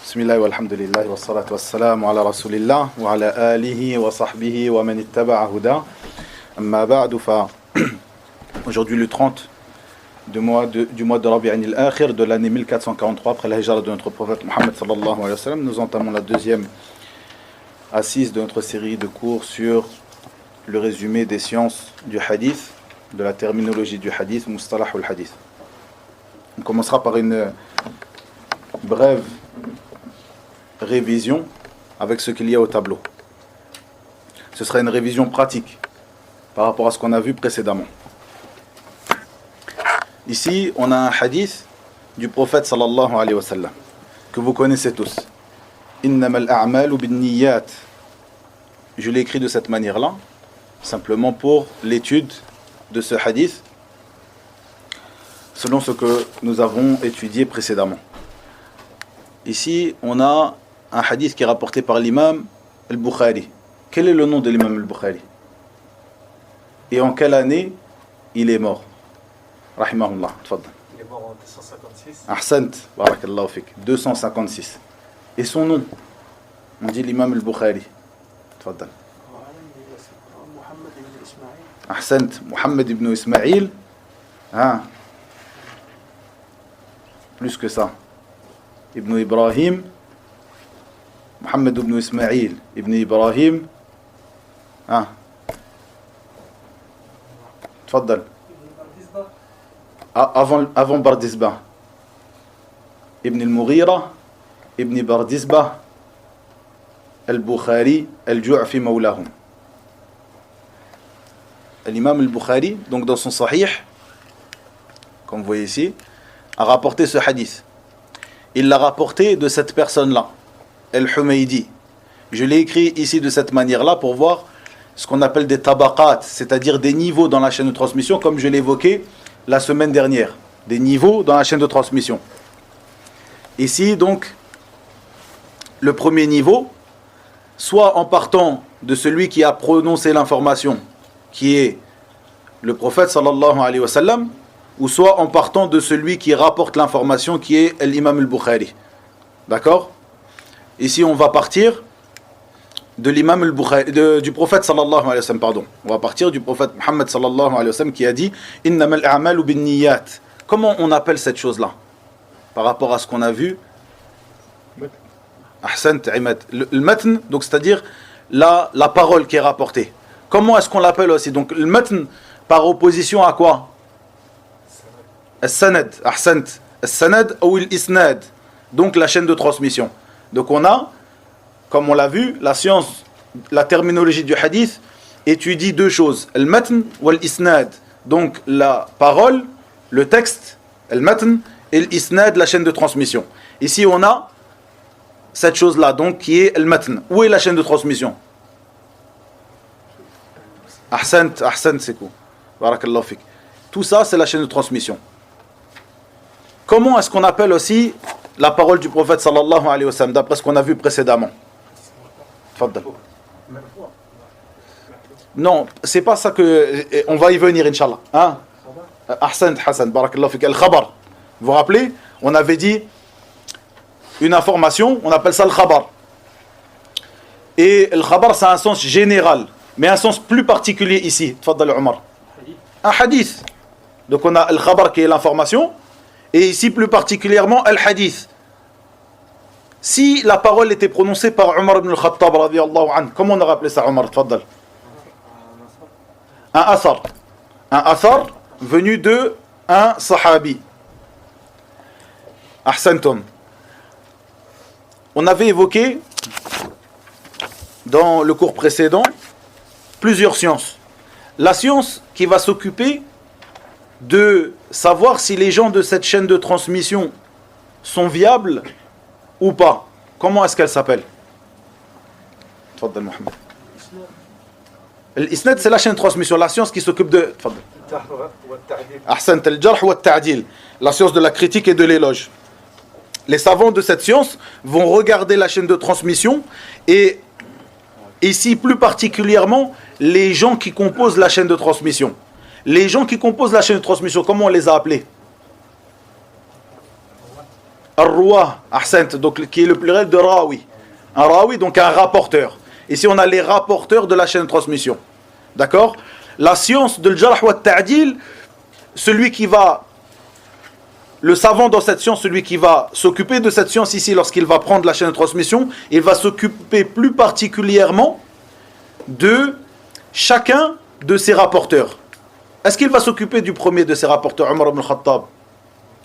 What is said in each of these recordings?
Bismillah walhamdulillah wa salatu wassalamu ala rasulillah wa ala alihi wa sahbihi wa man ittaba'a huda. Amma ba'du fa aujourd'hui le 30 du mois de Rabi'an al-Akhir de l'année 1443 après la hijra de notre prophète Mohammed sallallahu alayhi wa sallam, nous entamons la deuxième assise de notre série de cours sur le résumé des sciences du hadith, de la terminologie du hadith, mustalah al-hadith. On commencera par une brève révision avec ce qu'il y a au tableau. Ce sera une révision pratique par rapport à ce qu'on a vu précédemment. Ici, on a un hadith du prophète sallallahu alayhi wa sallam que vous connaissez tous. Innamal a'malu binniyat. Je l'ai écrit de cette manière-là, simplement pour l'étude de ce hadith, selon ce que nous avons étudié précédemment. Ici, on a un hadith qui est rapporté par l'imam al-Bukhari. Quel est le nom de l'imam al-Bukhari? Et en quelle année il est mort? Rahimahullah. Tfaddal. Il est mort en 256. Ahsant, barakallahu fik. 256. Et son nom? On dit l'imam al-Bukhari. Tfaddal. Mohammed ibn Ismaïl. Ahsant, Mohammed ibn Ismaïl. Ah. Plus que ça. Ibn Ibrahim. Mohammed ibn Ismaïl, ibn Ibrahim. Ah. Tfaddal. Avant Bardisba. Ibn al-Mughira, Ibn Bardisba, al-Bukhari, al-Ju'fi mawlahum. L'imam al-Bukhari, donc dans son sahih, comme vous voyez ici, a rapporté ce hadith. Il l'a rapporté de cette personne-là, Al-Humaydi. Je l'ai écrit ici de cette manière-là pour voir ce qu'on appelle des tabaqat, c'est-à-dire des niveaux dans la chaîne de transmission, comme je l'ai évoqué la semaine dernière. Des niveaux dans la chaîne de transmission. Ici, donc, le premier niveau, soit en partant de celui qui a prononcé l'information, qui est le prophète sallallahu alayhi wa sallam, ou soit en partant de celui qui rapporte l'information, qui est l'imam al-Bukhari. D'accord? Ici, on va partir de l'imam al-Bukhari, du prophète sallallahu alayhi wa sallam, pardon. On va partir du prophète Muhammad sallallahu alayhi wa sallam qui a dit Innamal a'malu binniyat. Comment on appelle cette chose-là? Par rapport à ce qu'on a vu. Ahsant, Imad. Le matn, donc c'est-à-dire la parole qui est rapportée. Comment est-ce qu'on l'appelle aussi? Donc le matn par opposition à quoi? As-sanad, ahsant. As-sanad ou l'isnad. Donc la chaîne de transmission. Donc on a, comme on l'a vu, la science, la terminologie du hadith étudie deux choses. Al-matn ou l'isnad. Donc la parole, le texte, al-matn, et l'isnad, la chaîne de transmission. Ici on a cette chose-là, donc qui est al-matn. Où est la chaîne de transmission? Ahsant, c'est quoi? Barakallahu fik. Tout ça, c'est la chaîne de transmission. Comment est-ce qu'on appelle aussi la parole du prophète sallallahu alayhi wa sallam, d'après ce qu'on a vu précédemment? Faddal. Non, c'est pas ça que... On va y venir, Inch'Allah. Hein? Ahsan, Hassan, barakallahu fik. Al-khabar. Vous vous rappelez? On avait dit une information, on appelle ça le khabar. Et le khabar, ça a un sens général, mais un sens plus particulier ici. Faddal, Omar. Un hadith. Donc on a le khabar qui est l'information, et ici plus particulièrement al-hadith. Si la parole était prononcée par Omar ibn al-Khattab radiyallahu anhu, comment on aurait appelé ça, Omar? Tfaddal. Un athar. Un athar venu de un sahabi. Ahsantum. On avait évoqué dans le cours précédent plusieurs sciences. La science qui va s'occuper de savoir si les gens de cette chaîne de transmission sont viables ou pas. Comment est-ce qu'elle s'appelle? Tfaddal Mohamed. L'isnad, c'est la chaîne de transmission, la science qui s'occupe de... Ahsant, al-jarh wa al-ta'dil, la science de la critique et de l'éloge. Les savants de cette science vont regarder la chaîne de transmission et ici plus particulièrement les gens qui composent la chaîne de transmission. Les gens qui composent la chaîne de transmission, comment on les a appelés? Ar-Ruwah, ahsant, donc qui est le pluriel de Rawi. Un Rawi, donc un rapporteur. Ici, on a les rapporteurs de la chaîne de transmission. D'accord? La science de l'Jarh wa Ta'dil, celui qui va, le savant dans cette science, celui qui va s'occuper de cette science ici, lorsqu'il va prendre la chaîne de transmission, il va s'occuper plus particulièrement de chacun de ses rapporteurs. Est-ce qu'il va s'occuper du premier de ses rapporteurs, Omar ibn Khattab?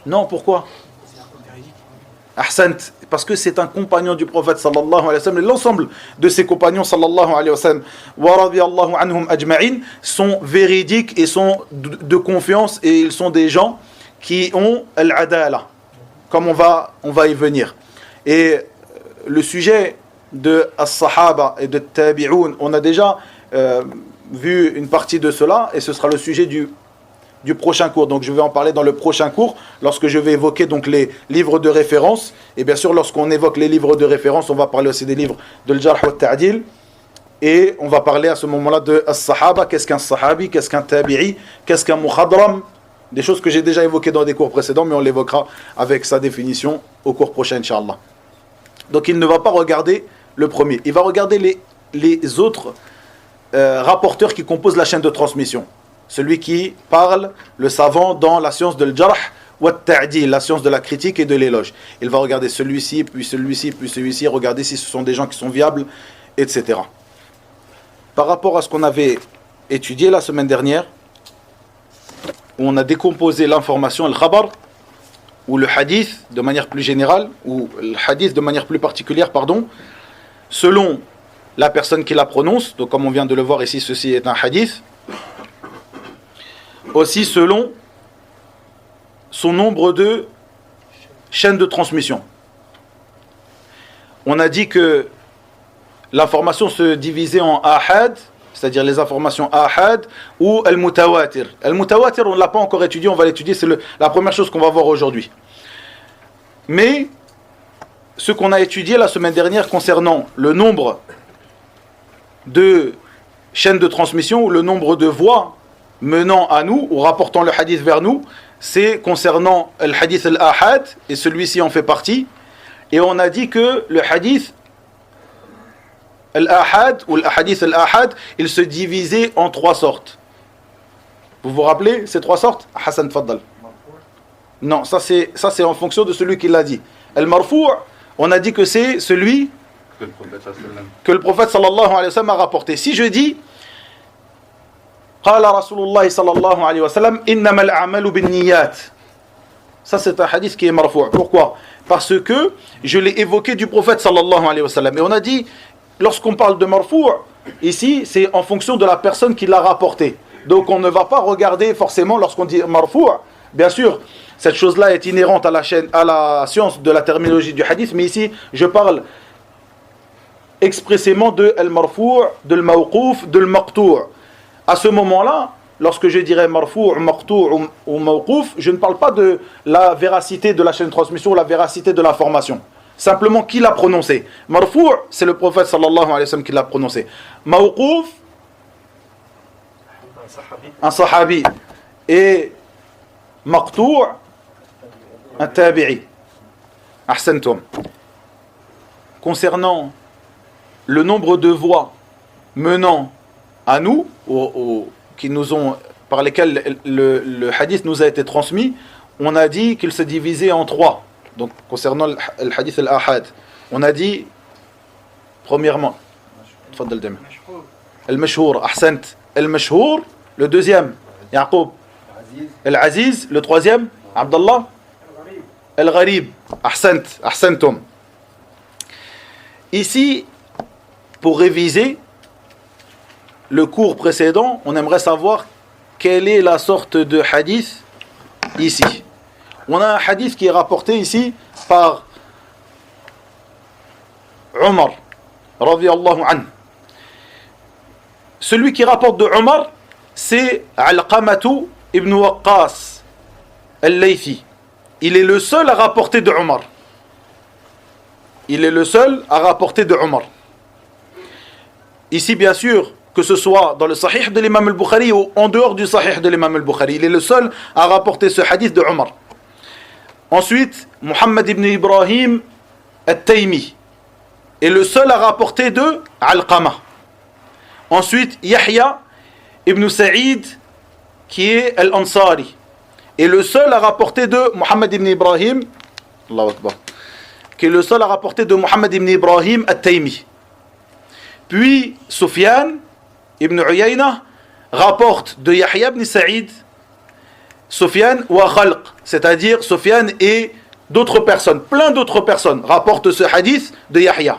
Non, pourquoi? Ahsant, parce que c'est un compagnon du prophète sallallahu alayhi wa sallam, et l'ensemble de ses compagnons sallallahu alayhi wa sallam wa radiyallahu anhum ajma'in sont véridiques et sont de confiance, et ils sont des gens qui ont al-adala, comme on va y venir. Et le sujet de as-sahaba et de tabi'oun, on a déjà vu une partie de cela, et ce sera le sujet du prochain cours. Donc je vais en parler dans le prochain cours, lorsque je vais évoquer donc les livres de référence. Et bien sûr, lorsqu'on évoque les livres de référence, on va parler aussi des livres de l'Jarh wa Ta'dil, et on va parler à ce moment-là de as-sahaba. Qu'est-ce qu'un sahabi, qu'est-ce qu'un tabi'i, qu'est-ce qu'un mukhadram, des choses que j'ai déjà évoquées dans des cours précédents, mais on l'évoquera avec sa définition au cours prochain, Inch'Allah. Donc il ne va pas regarder le premier, il va regarder les autres rapporteurs qui composent la chaîne de transmission. Celui qui parle, le savant, dans la science de l'Jarh wa Ta'dil, la science de la critique et de l'éloge. Il va regarder celui-ci, puis celui-ci, puis celui-ci, regarder si ce sont des gens qui sont viables, etc. Par rapport à ce qu'on avait étudié la semaine dernière, où on a décomposé l'information, le khabar, ou le hadith de manière plus générale, ou le hadith de manière plus particulière, pardon, selon la personne qui la prononce. Donc comme on vient de le voir ici, ceci est un hadith. Aussi selon son nombre de chaînes de transmission. On a dit que l'information se divisait en ahad, c'est-à-dire les informations ahad, ou al-mutawatir. Al-mutawatir, on ne l'a pas encore étudié, on va l'étudier, c'est la première chose qu'on va voir aujourd'hui. Mais ce qu'on a étudié la semaine dernière concernant le nombre de chaînes de transmission, ou le nombre de voies menant à nous, ou rapportant le hadith vers nous, c'est concernant le hadith al-ahad, et celui-ci en fait partie. Et on a dit que le hadith al-ahad, ou le hadith al-ahad, il se divisait en trois sortes. Vous vous rappelez ces trois sortes? Hassan, tfaddal. Non, ça c'est en fonction de celui qui l'a dit. Al-marfou', on a dit que c'est celui que le prophète sallallahu alayhi wa sallam a rapporté. Si je dis قال رسول الله صلى الله عليه وسلم إنما الأعمال بالنيات, ça c'est un hadith qui est marfou'. Pourquoi? Parce que je l'ai évoqué du prophète sallallahu alayhi wa sallam. Et on a dit, lorsqu'on parle de marfou', ici c'est en fonction de la personne qui l'a rapporté. Donc on ne va pas regarder forcément lorsqu'on dit marfou'. Bien sûr, cette chose-là est inhérente à la science de la terminologie du hadith, mais ici je parle expressément de al-marfou', de al-mawqouf, de al-maqtou'. À ce moment-là, lorsque je dirais marfou', maqtou' ou mawqouf, je ne parle pas de la véracité de la chaîne de transmission ou la véracité de l'information. Simplement qui l'a prononcé. Marfou', c'est le prophète sallallahu alayhi wa sallam qui l'a prononcé. Mawqouf, un sahabi. Et maqtou', un tabi'i. Ahsantum. Concernant le nombre de voies menant à nous, par lesquelles le hadith nous a été transmis, on a dit qu'il se divisait en trois. Donc concernant le hadith al-ahad, on a dit premièrement al-mashhour, ahsant, al-mashhour, le deuxième Yaqub, al-aziz, le troisième Abdallah, al-gharib, ahsantum. Ici, pour réviser le cours précédent, on aimerait savoir quelle est la sorte de hadith ici. On a un hadith qui est rapporté ici par Omar, radiyallahu anhu. Celui qui rapporte de Omar, c'est Alqamatu ibn Waqqas al-Laythi. Il est le seul à rapporter de Omar. Il est le seul à rapporter de Omar. Ici, bien sûr, que ce soit dans le Sahih de l'imam al-Bukhari ou en dehors du Sahih de l'imam al-Bukhari, il est le seul à rapporter ce hadith de Omar. Ensuite, Muhammad ibn Ibrahim al-Taymi est le seul à rapporter de Alqama. Ensuite, Yahya ibn Sa'id, qui est Al-Ansari, est le seul à rapporter de Muhammad ibn Ibrahim, Allahu Akbar, qui est le seul à rapporter de Muhammad ibn Ibrahim al-Taymi. Puis, Sufyan ibn Uyayna rapporte de Yahya ibn Sa'id, Sufyan wa Khalq, c'est-à-dire Sufyan et d'autres personnes, plein d'autres personnes rapportent ce hadith de Yahya.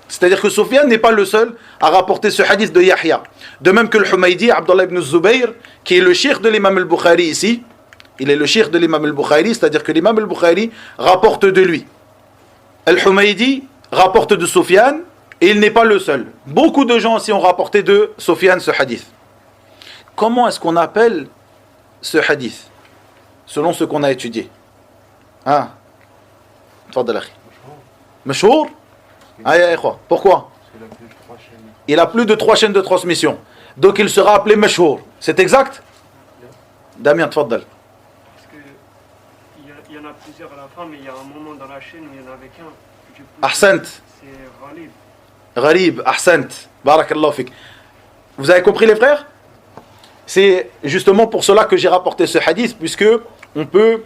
C'est-à-dire que Sufyan n'est pas le seul à rapporter ce hadith de Yahya. De même que le Humaydi, Abdullah ibn Zubayr, qui est le cheikh de l'imam al-Bukhari ici, il est le cheikh de l'imam al-Bukhari, c'est-à-dire que l'imam al-Bukhari rapporte de lui. Al-Humaydi rapporte de Sufyan, et il n'est pas le seul. Beaucoup de gens aussi ont rapporté de Sufyan ce hadith. Comment est-ce qu'on appelle ce hadith selon ce qu'on a étudié? Ah, tfadal akhi. Mashhour? Pourquoi? Il a plus de 3 chaînes de transmission. Donc il sera appelé Mashhour. C'est exact? Damien, tfadal. Parce qu'il y en a plusieurs à la fin, mais il y a un moment dans la chaîne où il n'y en avait qu'un. Ahsant. C'est Ghalib. Gharib, ahsant. Barakallahu fik. Vous avez compris les frères? C'est justement pour cela que j'ai rapporté ce hadith, puisque on peut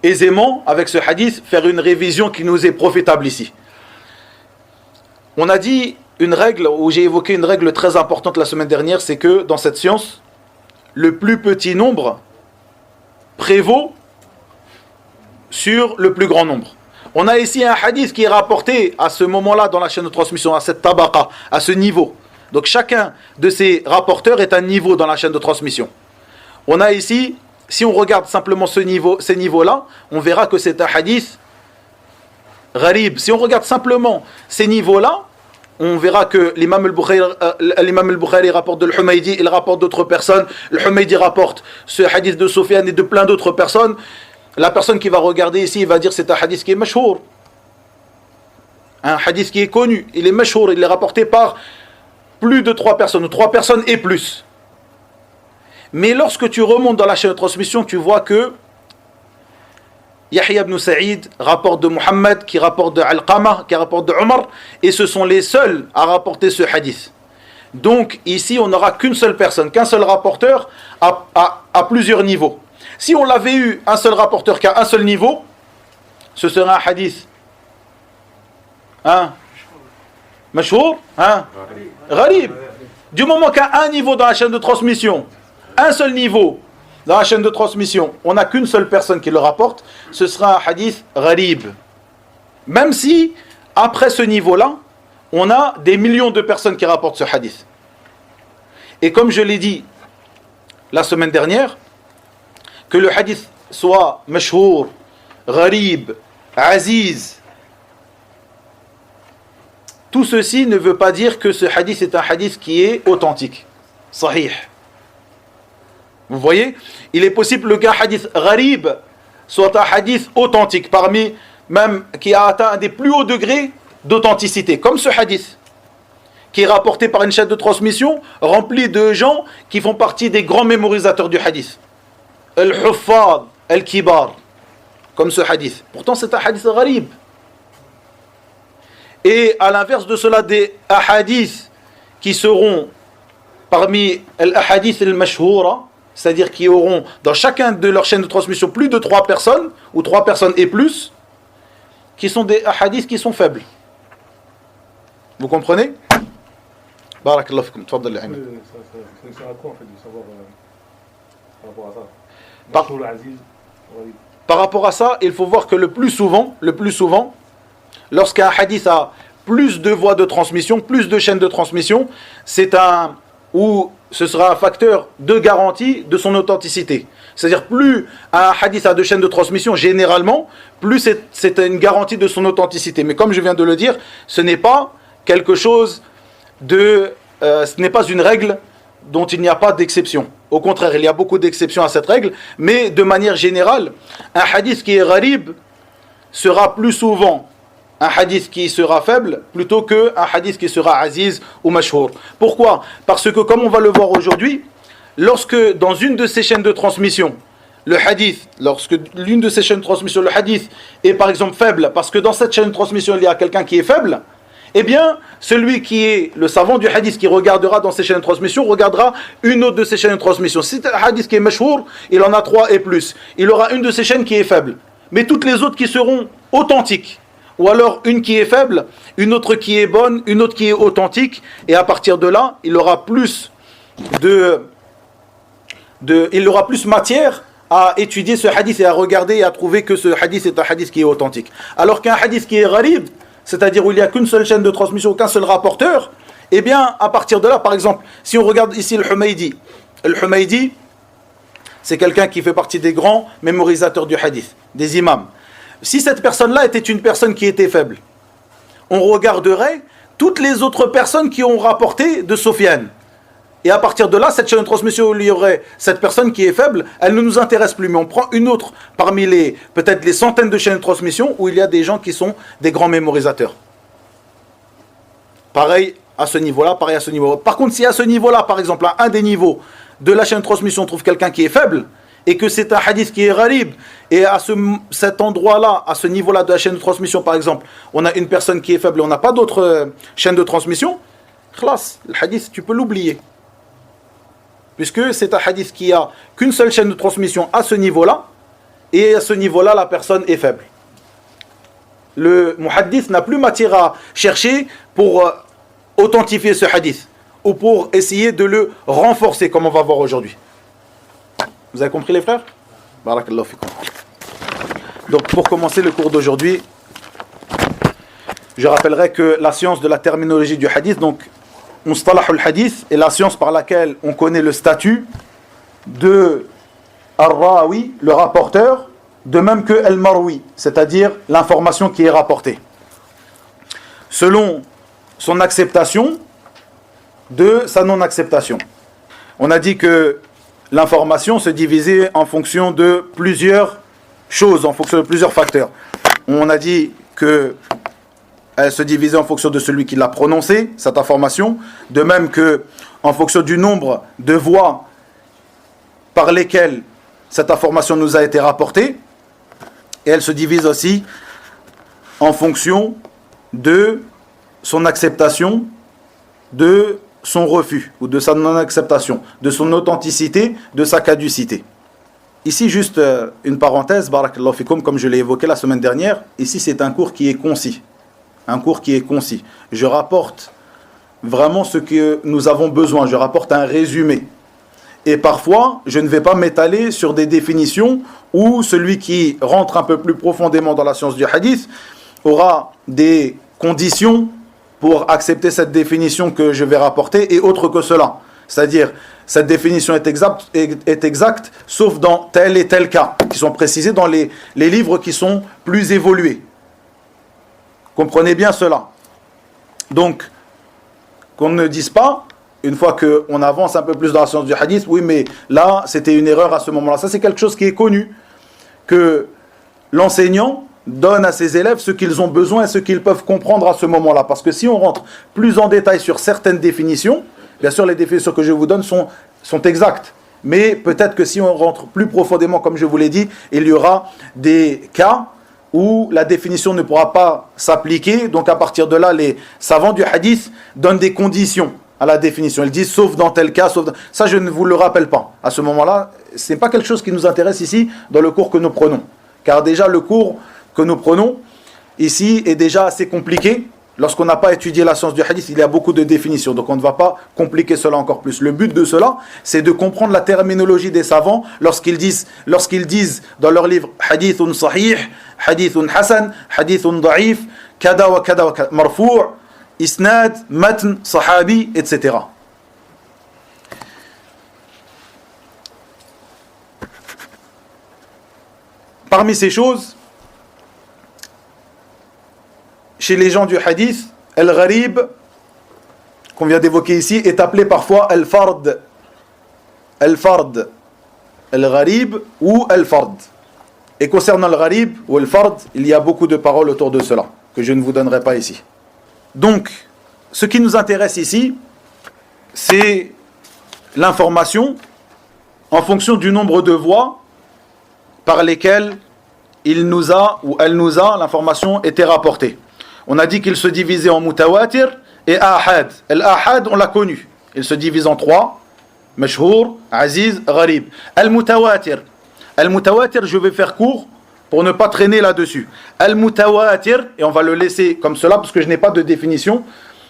aisément, avec ce hadith, faire une révision qui nous est profitable ici. On a dit une règle, ou j'ai évoqué une règle très importante la semaine dernière, c'est que dans cette science, le plus petit nombre prévaut sur le plus grand nombre. On a ici un hadith qui est rapporté à ce moment-là dans la chaîne de transmission, à cette tabaqa, à ce niveau. Donc chacun de ces rapporteurs est un niveau dans la chaîne de transmission. On a ici, si on regarde simplement ces niveaux-là, on verra que c'est un hadith gharib. Si on regarde simplement ces niveaux-là, on verra que l'imam al-Bukhari rapporte de l'Humaydi, il rapporte d'autres personnes, l'Humaydi rapporte ce hadith de Sufyan et de plein d'autres personnes. La personne qui va regarder ici, il va dire c'est un hadith qui est mashhour. Un hadith qui est connu, il est mashhour, il est rapporté par plus de 3 personnes, ou 3 personnes et plus. Mais lorsque tu remontes dans la chaîne de transmission, tu vois que Yahya ibn Sa'id rapporte de Muhammad, qui rapporte de Alqama, qui rapporte de Omar, et ce sont les seuls à rapporter ce hadith. Donc ici, on n'aura qu'une seule personne, qu'un seul rapporteur à plusieurs niveaux. Si on l'avait eu un seul rapporteur qui a un seul niveau, ce serait un hadith. Hein? Mashhour? Hein? Gharib. Du moment qu'à un niveau dans la chaîne de transmission, un seul niveau dans la chaîne de transmission, on n'a qu'une seule personne qui le rapporte, ce sera un hadith gharib. Même si, après ce niveau-là, on a des millions de personnes qui rapportent ce hadith. Et comme je l'ai dit la semaine dernière, que le hadith soit mashhour, gharib, aziz, tout ceci ne veut pas dire que ce hadith est un hadith qui est authentique, sahih. Vous voyez, il est possible qu'un hadith gharib soit un hadith authentique, parmi même qui a atteint un des plus hauts degrés d'authenticité, comme ce hadith, qui est rapporté par une chaîne de transmission remplie de gens qui font partie des grands mémorisateurs du hadith. Al-Huffaz, Al-Kibar, comme ce hadith. Pourtant c'est un hadith gharib. Et à l'inverse de cela, des ahadiths qui seront parmi les ahadiths al-mashhoura, c'est-à-dire qui auront dans chacun de leurs chaînes de transmission plus de 3 personnes, ou 3 personnes et plus, qui sont des hadiths qui sont faibles. Vous comprenez? Barakallahu fikum. Tfaddal li Ayman. Ça sert à quoi en fait de savoir par rapport à ça? Par rapport à ça, il faut voir que le plus souvent, lorsqu'un hadith a plus de voies de transmission, plus de chaînes de transmission, ce sera un facteur de garantie de son authenticité. C'est-à-dire plus un hadith a de chaînes de transmission, généralement, plus c'est une garantie de son authenticité. Mais comme je viens de le dire, ce n'est pas quelque chose ce n'est pas une règle dont il n'y a pas d'exception. Au contraire, il y a beaucoup d'exceptions à cette règle, mais de manière générale, un hadith qui est gharib sera plus souvent un hadith qui sera faible plutôt qu'un hadith qui sera aziz ou mashhour. Pourquoi? Parce que, comme on va le voir aujourd'hui, lorsque dans une de ces chaînes de transmission, le hadith, lorsque l'une de ces chaînes de transmission, le hadith, est par exemple faible, parce que dans cette chaîne de transmission, il y a quelqu'un qui est faible, eh bien, celui qui est le savant du hadith qui regardera dans ces chaînes de transmission, regardera une autre de ces chaînes de transmission. Si c'est un hadith qui est mashhour, il en a 3 et plus. Il aura une de ces chaînes qui est faible. Mais toutes les autres qui seront authentiques. Ou alors une qui est faible, une autre qui est bonne, une autre qui est authentique. Et à partir de là, il aura plus matière à étudier ce hadith et à regarder et à trouver que ce hadith est un hadith qui est authentique. Alors qu'un hadith qui est gharib, c'est-à-dire où il n'y a qu'une seule chaîne de transmission, qu'un seul rapporteur, eh bien, à partir de là, par exemple, si on regarde ici le Humaydi, c'est quelqu'un qui fait partie des grands mémorisateurs du hadith, des imams. Si cette personne-là était une personne qui était faible, on regarderait toutes les autres personnes qui ont rapporté de Sufyan. Et à partir de là, cette chaîne de transmission où il y aurait cette personne qui est faible, elle ne nous intéresse plus. Mais on prend une autre parmi peut-être les centaines de chaînes de transmission où il y a des gens qui sont des grands mémorisateurs. Pareil à ce niveau-là, pareil à ce niveau-là. Par contre, si à ce niveau-là, par exemple, à un des niveaux de la chaîne de transmission, on trouve quelqu'un qui est faible, et que c'est un hadith qui est gharib, et à cet endroit-là, à ce niveau-là de la chaîne de transmission, par exemple, on a une personne qui est faible et on n'a pas d'autre chaîne de transmission, khlas, le hadith, tu peux l'oublier. Puisque c'est un hadith qui a qu'une seule chaîne de transmission à ce niveau-là, et à ce niveau-là, la personne est faible. Le muhaddith n'a plus matière à chercher pour authentifier ce hadith, ou pour essayer de le renforcer, comme on va voir aujourd'hui. Vous avez compris les frères? Barakallahu fikum. Donc pour commencer le cours d'aujourd'hui, je rappellerai que la science de la terminologie du hadith, donc Mustalah al-Hadith, est la science par laquelle on connaît le statut de Ar-Rawi, le rapporteur, de même que Al-Marwi, c'est-à-dire l'information qui est rapportée, selon son acceptation de sa non-acceptation. On a dit que l'information se divisait en fonction de plusieurs choses, en fonction de plusieurs facteurs. On a dit que elle se divisait en fonction de celui qui l'a prononcée, cette information, de même que en fonction du nombre de voix par lesquelles cette information nous a été rapportée, et elle se divise aussi en fonction de son acceptation, de son refus, ou de sa non-acceptation, de son authenticité, de sa caducité. Ici, juste une parenthèse, barakallahu fikum, comme je l'ai évoqué la semaine dernière, ici c'est un cours qui est concis. Un cours qui est concis. Je rapporte vraiment ce que nous avons besoin, je rapporte un résumé. Et parfois, je ne vais pas m'étaler sur des définitions où celui qui rentre un peu plus profondément dans la science du hadith aura des conditions pour accepter cette définition que je vais rapporter et autre que cela. C'est-à-dire, cette définition est exacte sauf dans tel et tel cas, qui sont précisés dans les livres qui sont plus évolués. Comprenez bien cela. Donc, qu'on ne dise pas, une fois qu'on avance un peu plus dans la science du hadith, oui, mais là, c'était une erreur à ce moment-là. Ça, c'est quelque chose qui est connu, que l'enseignant donne à ses élèves ce qu'ils ont besoin et ce qu'ils peuvent comprendre à ce moment-là. Parce que si on rentre plus en détail sur certaines définitions, bien sûr, les définitions que je vous donne sont exactes. Mais peut-être que si on rentre plus profondément, comme je vous l'ai dit, il y aura des cas où la définition ne pourra pas s'appliquer. Donc à partir de là, les savants du hadith donnent des conditions à la définition. Ils disent sauf dans tel cas, sauf dans... Ça, je ne vous le rappelle pas. À ce moment-là, ce n'est pas quelque chose qui nous intéresse ici dans le cours que nous prenons. Car déjà, le cours que nous prenons ici est déjà assez compliqué. Lorsqu'on n'a pas étudié la science du hadith, il y a beaucoup de définitions. Donc on ne va pas compliquer cela encore plus. Le but de cela, c'est de comprendre la terminologie des savants lorsqu'ils disent dans leur livre hadithun sahih, hadithun hasan, hadithun da'if, kada wa kada wa kada, marfou', isnad, matn, sahabi, etc. Parmi ces choses, chez les gens du hadith, al-gharib, qu'on vient d'évoquer ici, est appelé parfois al-fard. Al-fard, al-gharib ou al-fard. Et concernant al-gharib ou al-fard, il y a beaucoup de paroles autour de cela, que je ne vous donnerai pas ici. Donc, ce qui nous intéresse ici, c'est l'information en fonction du nombre de voix par lesquels il nous a, ou elle nous a, l'information était rapportée. On a dit qu'il se divisait en mutawatir et ahad. Al-ahad, on l'a connu. Il se divise en trois. Mashhour, aziz, gharib. Al-mutawatir. Al-mutawatir, je vais faire court pour ne pas traîner là-dessus. Al-mutawatir, et on va le laisser comme cela parce que je n'ai pas de définition,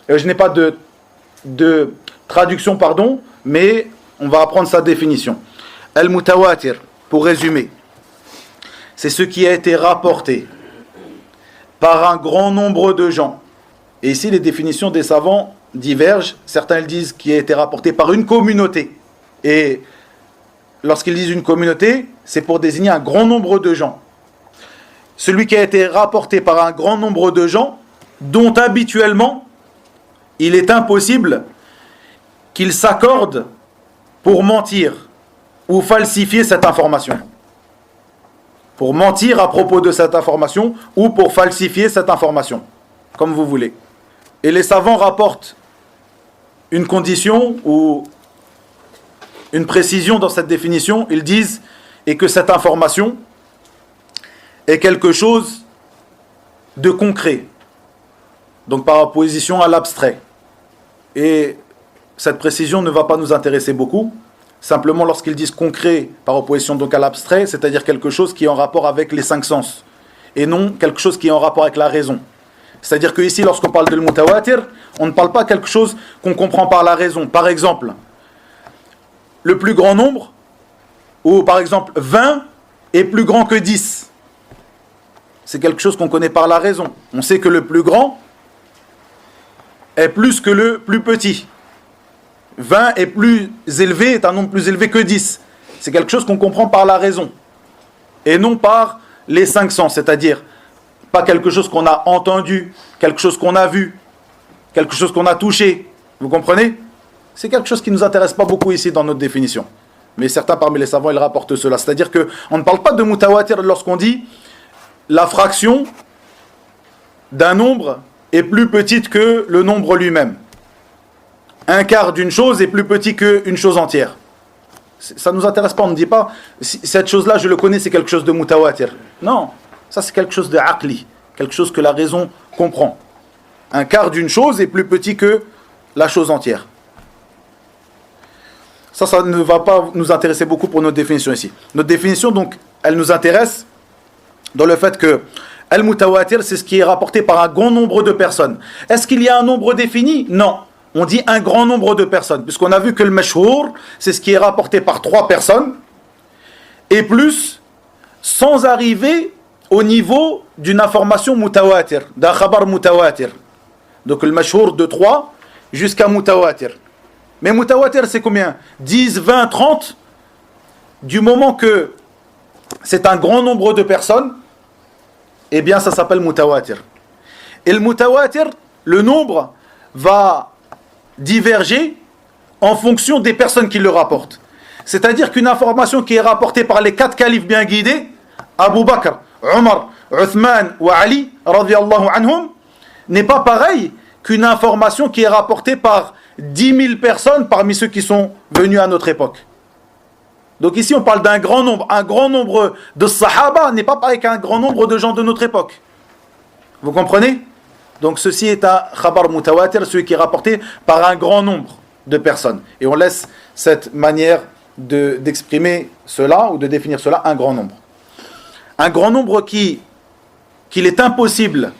je n'ai pas de traduction, pardon, mais on va apprendre sa définition. Al-mutawatir, pour résumer, c'est ce qui a été rapporté par un grand nombre de gens. Et ici, les définitions des savants divergent. Certains disent qu'il a été rapporté par une communauté. Et lorsqu'ils disent une communauté, c'est pour désigner un grand nombre de gens. Celui qui a été rapporté par un grand nombre de gens, dont habituellement, il est impossible qu'ils s'accordent pour mentir ou falsifier cette information. Pour mentir à propos de cette information ou pour falsifier cette information, comme vous voulez. Et les savants rapportent une condition ou une précision dans cette définition. Ils disent et que cette information est quelque chose de concret, donc par opposition à l'abstrait. Et cette précision ne va pas nous intéresser beaucoup. Simplement lorsqu'ils disent concret par opposition donc à l'abstrait, c'est-à-dire quelque chose qui est en rapport avec les cinq sens et non quelque chose qui est en rapport avec la raison. C'est-à-dire que ici, lorsqu'on parle de mutawatir, on ne parle pas quelque chose qu'on comprend par la raison. Par exemple, le plus grand nombre, ou par exemple 20 est plus grand que 10. C'est quelque chose qu'on connaît par la raison. On sait que le plus grand est plus que le plus petit. 20 est plus élevé, est un nombre plus élevé que 10. C'est quelque chose qu'on comprend par la raison. Et non par les cinq sens, c'est-à-dire pas quelque chose qu'on a entendu, quelque chose qu'on a vu, quelque chose qu'on a touché. Vous comprenez? C'est quelque chose qui ne nous intéresse pas beaucoup ici dans notre définition. Mais certains parmi les savants, ils rapportent cela. C'est-à-dire qu'on ne parle pas de mutawatir lorsqu'on dit la fraction d'un nombre est plus petite que le nombre lui-même. Un quart d'une chose est plus petit qu'une chose entière. Ça ne nous intéresse pas, on ne dit pas cette chose-là, je le connais, c'est quelque chose de mutawatir. Non, ça c'est quelque chose de aqli, quelque chose que la raison comprend. Un quart d'une chose est plus petit que la chose entière. Ça ne va pas nous intéresser beaucoup pour notre définition ici. Notre définition, donc, elle nous intéresse dans le fait que al-mutawatir, c'est ce qui est rapporté par un grand nombre de personnes. Est-ce qu'il y a un nombre défini? Non. On dit un grand nombre de personnes, puisqu'on a vu que le mashhour, c'est ce qui est rapporté par 3 personnes, et plus, sans arriver au niveau d'une information mutawatir, d'un khabar mutawatir. Donc le mashhour de 3 jusqu'à mutawatir. Mais mutawatir, c'est combien? 10, 20, 30? Du moment que c'est un grand nombre de personnes, eh bien ça s'appelle mutawatir. Et le mutawatir, le nombre va diverger en fonction des personnes qui le rapportent. C'est-à-dire qu'une information qui est rapportée par les 4 califes bien guidés, Abu Bakr, Omar, Uthman ou Ali, radiyallahu anhum, n'est pas pareille qu'une information qui est rapportée par 10 000 personnes parmi ceux qui sont venus à notre époque. Donc ici on parle d'un grand nombre. Un grand nombre de sahaba n'est pas pareil qu'un grand nombre de gens de notre époque. Vous comprenez? Donc ceci est un khabar mutawatir, celui qui est rapporté par un grand nombre de personnes. Et on laisse cette manière d'exprimer cela ou de définir cela, un grand nombre. Un grand nombre qu'il est impossible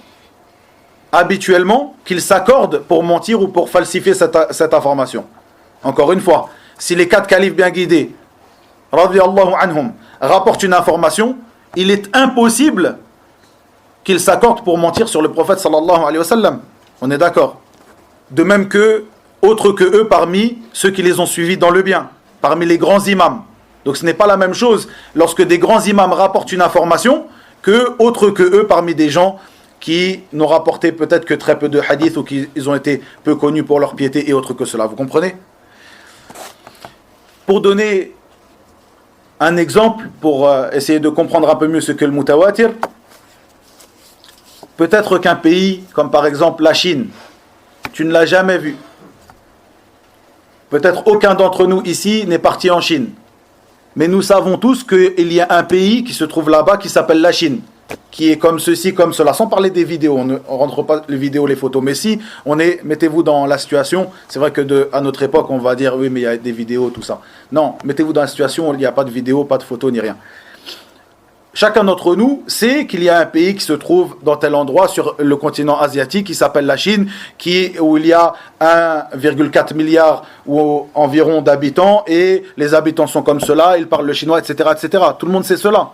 habituellement qu'il s'accorde pour mentir ou pour falsifier cette information. Encore une fois, si les 4 califes bien guidés, radiyallahu anhum, rapportent une information, il est impossible qu'ils s'accordent pour mentir sur le prophète sallallahu alayhi wa sallam. On est d'accord. De même que, autres que eux parmi ceux qui les ont suivis dans le bien, parmi les grands imams. Donc ce n'est pas la même chose lorsque des grands imams rapportent une information que autres que eux parmi des gens qui n'ont rapporté peut-être que très peu de hadiths ou qui ont été peu connus pour leur piété et autres que cela. Vous comprenez? Pour donner un exemple, pour essayer de comprendre un peu mieux ce que le mutawatir, peut-être qu'un pays, comme par exemple la Chine, tu ne l'as jamais vu. Peut-être aucun d'entre nous ici n'est parti en Chine. Mais nous savons tous qu'il y a un pays qui se trouve là-bas qui s'appelle la Chine, qui est comme ceci, comme cela, sans parler des vidéos, on ne rentre pas les vidéos, les photos, mais si, mettez-vous dans la situation, c'est vrai que à notre époque, on va dire, oui, mais il y a des vidéos, tout ça. Non, mettez-vous dans la situation où il n'y a pas de vidéos, pas de photos, ni rien. Chacun d'entre nous sait qu'il y a un pays qui se trouve dans tel endroit sur le continent asiatique qui s'appelle la Chine, où il y a 1,4 milliard ou environ d'habitants et les habitants sont comme cela, ils parlent le chinois, etc., etc. Tout le monde sait cela.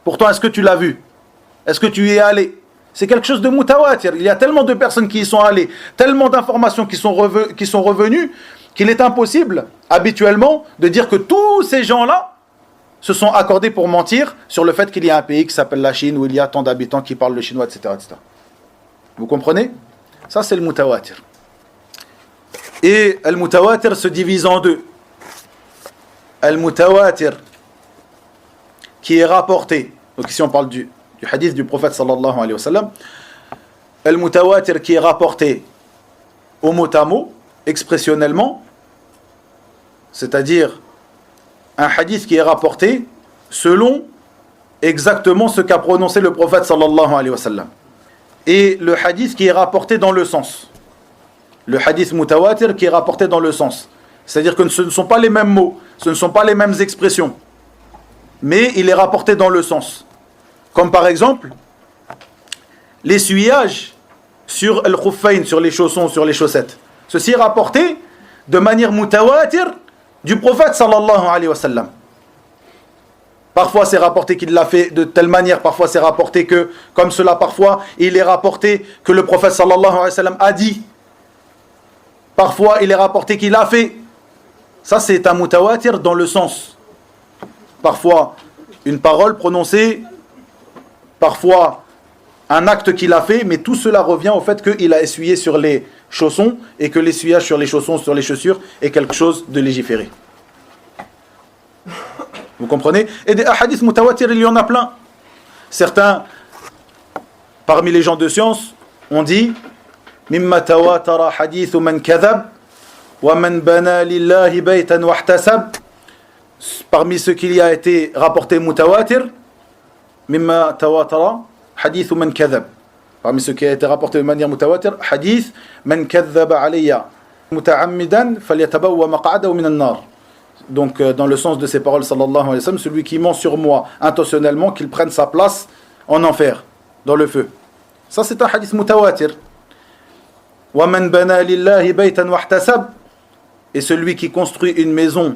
Pourtant, est-ce que tu l'as vu? Est-ce que tu y es allé? C'est quelque chose de mutawatir. Il y a tellement de personnes qui y sont allées, tellement d'informations qui sont revenues, qu'il est impossible, habituellement, de dire que tous ces gens-là se sont accordés pour mentir sur le fait qu'il y a un pays qui s'appelle la Chine, où il y a tant d'habitants qui parlent le chinois, etc., etc. Vous comprenez? Ça, c'est le mutawatir. Et le mutawatir se divise en deux. Le mutawatir qui est rapporté, donc ici on parle du hadith du prophète sallallahu alayhi wa sallam, le mutawatir qui est rapporté au mot à mot, expressionnellement, c'est-à-dire un hadith qui est rapporté selon exactement ce qu'a prononcé le prophète sallallahu alayhi wa sallam. Et le hadith qui est rapporté dans le sens. Le hadith mutawatir qui est rapporté dans le sens. C'est-à-dire que ce ne sont pas les mêmes mots, ce ne sont pas les mêmes expressions. Mais il est rapporté dans le sens. Comme par exemple, l'essuyage sur al-khuffayn, sur les chaussons, sur les chaussettes. Ceci est rapporté de manière mutawatir du prophète sallallahu alayhi wa sallam. Parfois c'est rapporté qu'il l'a fait de telle manière, parfois c'est rapporté que, comme cela, parfois il est rapporté que le prophète sallallahu alayhi wa sallam a dit. Parfois il est rapporté qu'il a fait. Ça c'est un mutawatir dans le sens. Parfois une parole prononcée, parfois un acte qu'il a fait, mais tout cela revient au fait qu'il a essuyé sur les chaussons et que l'essuyage sur les chaussons, sur les chaussures est quelque chose de légiféré. Vous comprenez? Et des hadiths mutawatir, il y en a plein. Certains, parmi les gens de science, ont dit mimma tawatara hadithu man kadhab wa man bana lillahi baytan wahtasab. Parmi ce qu'il y a été rapporté mutawatir, mimma tawatara hadithu man kadhab. Parmi ce qui a été rapporté de manière mutawatir, hadith man kadhaba alayya muta'ammidan falyatabawwa maq'adahu min an-nar. Donc dans le sens de ces paroles sallallahu alayhi wa sallam, celui qui ment sur moi intentionnellement, qu'il prenne sa place en enfer, dans le feu. Ça c'est un hadith mutawatir. Wa man bana lillahi baytan wahtasab, et celui qui construit une maison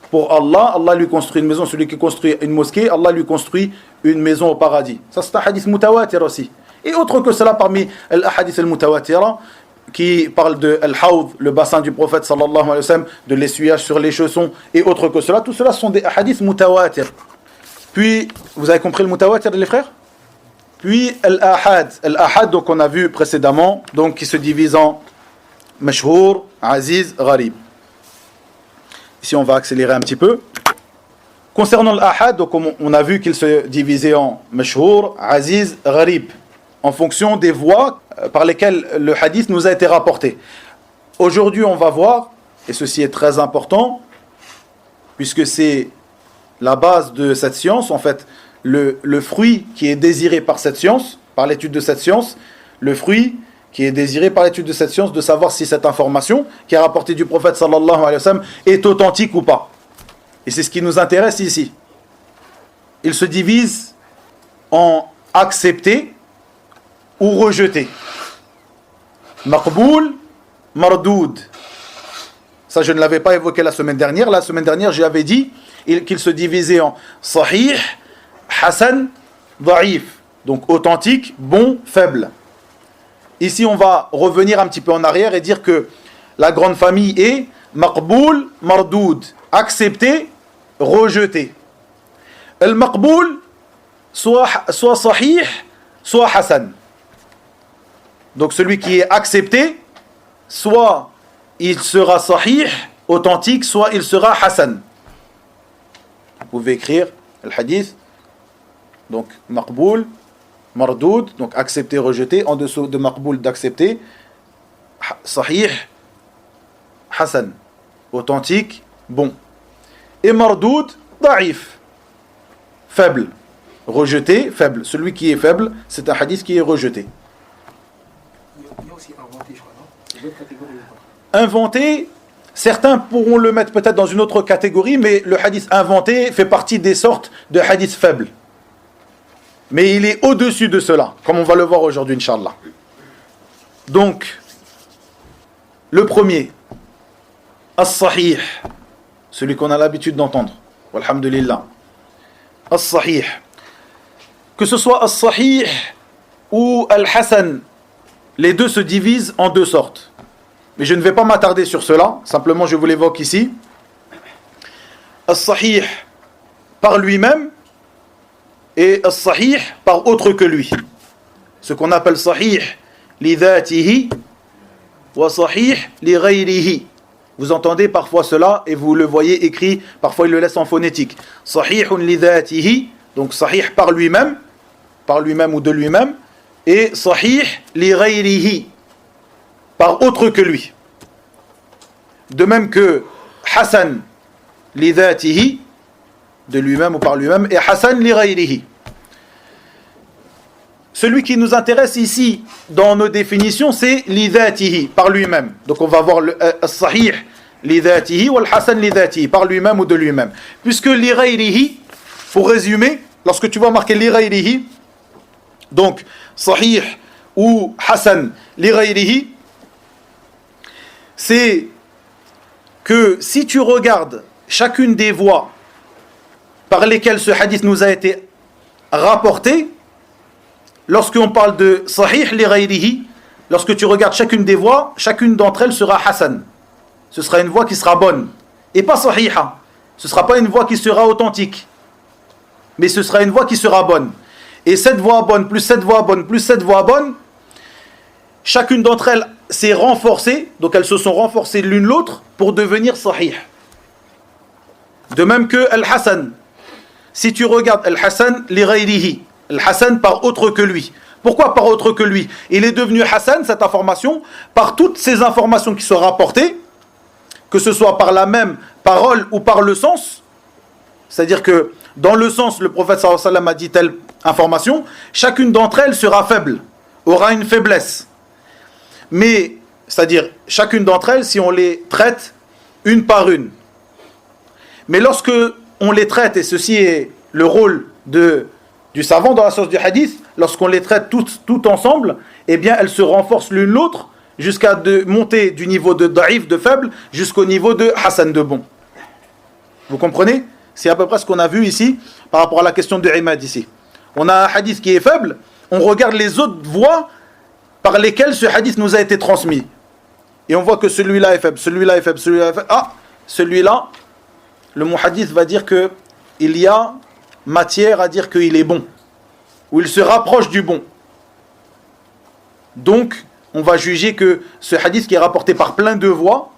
pour Allah, Allah lui construit une maison. Celui qui construit une mosquée, Allah lui construit une maison au paradis. Ça c'est un hadith mutawatir aussi. Et autre que cela, parmi les hadiths al-mutawatira, qui parlent de al-hawd, le bassin du prophète sallallahu alayhi wa sallam, de l'essuyage sur les chaussons, et autre que cela, tout cela sont des hadiths mutawatir. Puis, vous avez compris le mutawatir, les frères? Puis al-ahad. Al-ahad, donc on a vu précédemment, donc qui se divise en mashhour, aziz, gharib. Ici, on va accélérer un petit peu. Concernant l'ahad, donc on a vu qu'il se divisait en mashhour, aziz, gharib, en fonction des voies par lesquelles le hadith nous a été rapporté. Aujourd'hui, on va voir, et ceci est très important, puisque c'est la base de cette science, en fait, le fruit qui est désiré par cette science, par l'étude de cette science, le fruit qui est désiré par l'étude de cette science, de savoir si cette information qui est rapportée du prophète sallallahu alayhi wa sallam est authentique ou pas. Et c'est ce qui nous intéresse ici. Il se divise en accepté ou rejeté. Maqboul, mardoud. Ça, je ne l'avais pas évoqué la semaine dernière. La semaine dernière, j'avais dit qu'il se divisait en sahih, hasan, da'if. Donc authentique, bon, faible. Ici, on va revenir un petit peu en arrière et dire que la grande famille est maqboul, mardoud. Accepté, rejeté. Le maqboul, soit sahih, soit hasan. Donc celui qui est accepté, soit il sera sahih, authentique, soit il sera hasan. Vous pouvez écrire le hadith. Donc maqboul, mardoud, donc accepté, rejeté. En dessous de maqboul, d'accepter. Sahih, hasan. Authentique, bon. Et mardoud, da'if, faible. Rejeté, faible. Celui qui est faible, c'est un hadith qui est rejeté. Il y a aussi inventé, je crois, non? C'est d'autres catégories. Inventé, certains pourront le mettre peut-être dans une autre catégorie, mais le hadith inventé fait partie des sortes de hadiths faibles. Mais il est au-dessus de cela, comme on va le voir aujourd'hui, Inch'Allah. Donc, le premier, as-sahih, celui qu'on a l'habitude d'entendre. Walhamdulillah. As-sahih. Que ce soit as-sahih ou al-hasan, les deux se divisent en deux sortes. Mais je ne vais pas m'attarder sur cela, simplement je vous l'évoque ici. As-sahih par lui-même et as-sahih par autre que lui. Ce qu'on appelle sahih li dhatihi wa sahih li ghayrihi. Vous entendez parfois cela et vous le voyez écrit, parfois il le laisse en phonétique. Sahihun li dhatihi, donc sahih par lui-même ou de lui-même, et sahih li ghayrihi, par autre que lui. De même que hasan li dhatihi, de lui-même ou par lui-même, et hasan li ghayrihi. Celui qui nous intéresse ici dans nos définitions, c'est li dhatihi, par lui-même. Donc on va voir le sahih li dhatihi ou le hasan li dhatihi, par lui-même ou de lui-même. Puisque li ghayrihi, pour résumer, lorsque tu vois marquer li ghayrihi, donc sahih ou hasan li ghayrihi, c'est que si tu regardes chacune des voies par lesquelles ce hadith nous a été rapporté, lorsqu'on parle de sahih li ghayrihi, lorsque tu regardes chacune des voies, chacune d'entre elles sera hasan. Ce sera une voie qui sera bonne. Et pas sahiha. Ce ne sera pas une voie qui sera authentique. Mais ce sera une voie qui sera bonne. Et cette voie bonne, plus cette voie bonne, plus cette voie bonne, chacune d'entre elles s'est renforcée, donc elles se sont renforcées l'une l'autre pour devenir sahih. De même que al-hasan. Si tu regardes al-hasan li ghayrihi, al-hasan par autre que lui. Pourquoi par autre que lui? Il est devenu hasan, cette information, par toutes ces informations qui sont rapportées, que ce soit par la même parole ou par le sens. C'est-à-dire que dans le sens, le prophète sallallahu alayhi wa sallam a dit telle information, chacune d'entre elles sera faible, aura une faiblesse. Mais, c'est-à-dire, chacune d'entre elles, si on les traite une par une. Mais lorsque on les traite, et ceci est le rôle du savant dans la science du hadith, lorsqu'on les traite toutes ensemble, eh bien, elles se renforcent l'une l'autre, jusqu'à monter du niveau de da'if, de faible, jusqu'au niveau de hasan, de bon. Vous comprenez? C'est à peu près ce qu'on a vu ici, par rapport à la question de Imad ici. On a un hadith qui est faible, on regarde les autres voies par lesquelles ce hadith nous a été transmis. Et on voit que celui-là est faible, celui-là est faible, celui-là est faible. Ah, celui-là, le muhaddith va dire qu'il y a matière à dire qu'il est bon, ou il se rapproche du bon. Donc, on va juger que ce hadith qui est rapporté par plein de voies,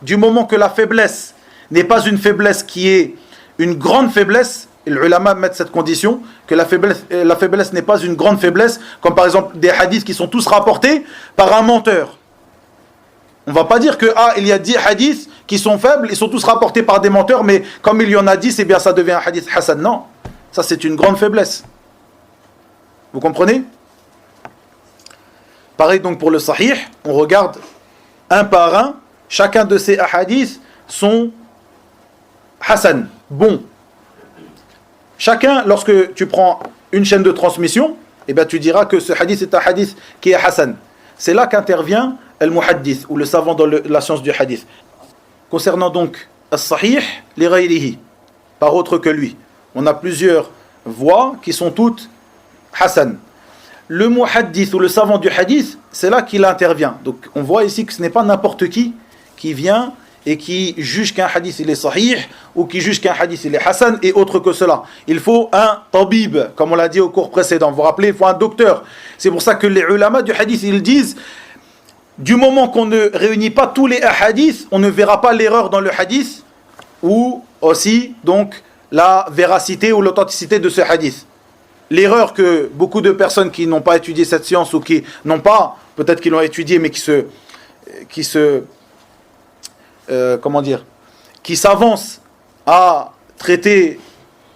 du moment que la faiblesse n'est pas une faiblesse qui est une grande faiblesse, et les ulama mettent cette condition, que la faiblesse n'est pas une grande faiblesse, comme par exemple des hadiths qui sont tous rapportés par un menteur. On ne va pas dire que il y a 10 hadiths qui sont faibles, ils sont tous rapportés par des menteurs, mais comme il y en a 10, eh bien ça devient un hadith hasan. Non, ça c'est une grande faiblesse. Vous comprenez? Pareil donc pour le sahih, on regarde un par un, chacun de ces hadiths sont hasan, bons. Chacun, lorsque tu prends une chaîne de transmission, eh bien tu diras que ce hadith est un hadith qui est hasan. C'est là qu'intervient al-muhaddith, ou le savant dans la science du hadith. Concernant donc as-sahih li ghayrihi, par autre que lui, on a plusieurs voies qui sont toutes hasan. Le muhaddith ou le savant du hadith, c'est là qu'il intervient. Donc on voit ici que ce n'est pas n'importe qui vient et qui juge qu'un hadith il est sahih ou qui juge qu'un hadith il est hasan et autre que cela. Il faut un tabib, comme on l'a dit au cours précédent. Vous vous rappelez, il faut un docteur. C'est pour ça que les ulama du hadith, ils disent, du moment qu'on ne réunit pas tous les hadiths, on ne verra pas l'erreur dans le hadith ou aussi donc la véracité ou l'authenticité de ce hadith. L'erreur que beaucoup de personnes qui n'ont pas étudié cette science ou qui n'ont pas, peut-être qu'ils l'ont étudié mais qui s'avancent à traiter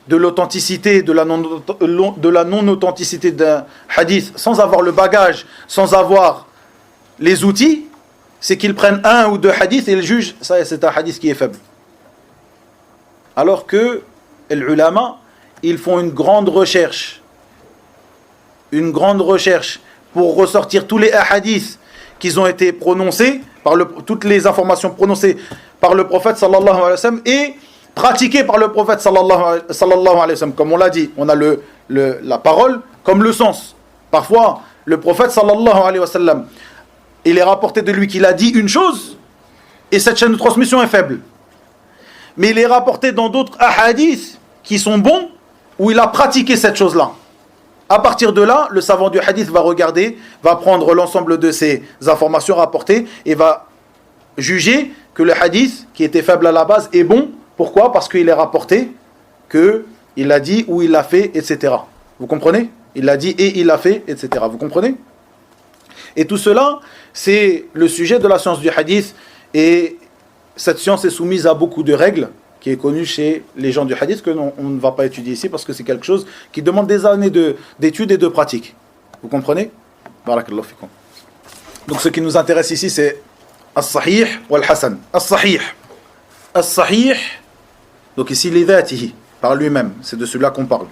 de l'authenticité, de la non-authenticité d'un hadith sans avoir le bagage, sans avoir les outils, c'est qu'ils prennent un ou deux hadiths et ils jugent, ça c'est un hadith qui est faible. Alors que les ulama, ils font une grande recherche pour ressortir tous les hadiths qui ont été prononcés, toutes les informations prononcées par le prophète sallallahu alayhi wa sallam et pratiquées par le prophète sallallahu alayhi wa sallam. Comme on l'a dit, on a la parole comme le sens. Parfois, le prophète sallallahu alayhi wa sallam, il est rapporté de lui qu'il a dit une chose et cette chaîne de transmission est faible. Mais il est rapporté dans d'autres hadiths qui sont bons où il a pratiqué cette chose-là. À partir de là, le savant du hadith va regarder, va prendre l'ensemble de ces informations rapportées et va juger que le hadith qui était faible à la base est bon. Pourquoi ? Parce qu'il est rapporté qu'il a dit ou il l'a fait, etc. Vous comprenez ? Il l'a dit et il l'a fait, etc. Vous comprenez ? Et tout cela, c'est le sujet de la science du hadith. Et cette science est soumise à beaucoup de règles, qui est connue chez les gens du hadith, que on ne va pas étudier ici, parce que c'est quelque chose qui demande des années d'études et de pratique. Vous comprenez ? Barakallahu fikum. Donc ce qui nous intéresse ici, c'est as-sahih wal-hasan. As-sahih. As-sahih, donc ici, li dhatihi, par lui-même, c'est de celui-là qu'on parle.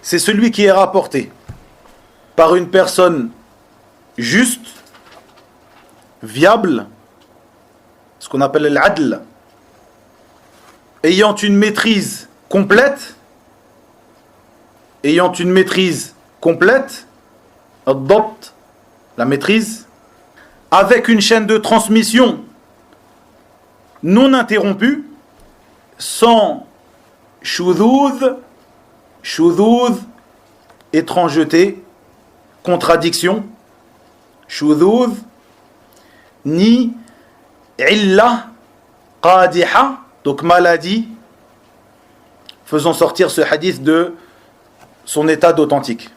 C'est celui qui est rapporté par une personne juste, viable, ce qu'on appelle l'adl, ayant une maîtrise complète, ad-dabt, la maîtrise, avec une chaîne de transmission non interrompue, sans shudud, étrangeté, contradiction, shudud, ni illa, qadiha, donc maladie, faisant sortir ce hadith de son état d'authentique.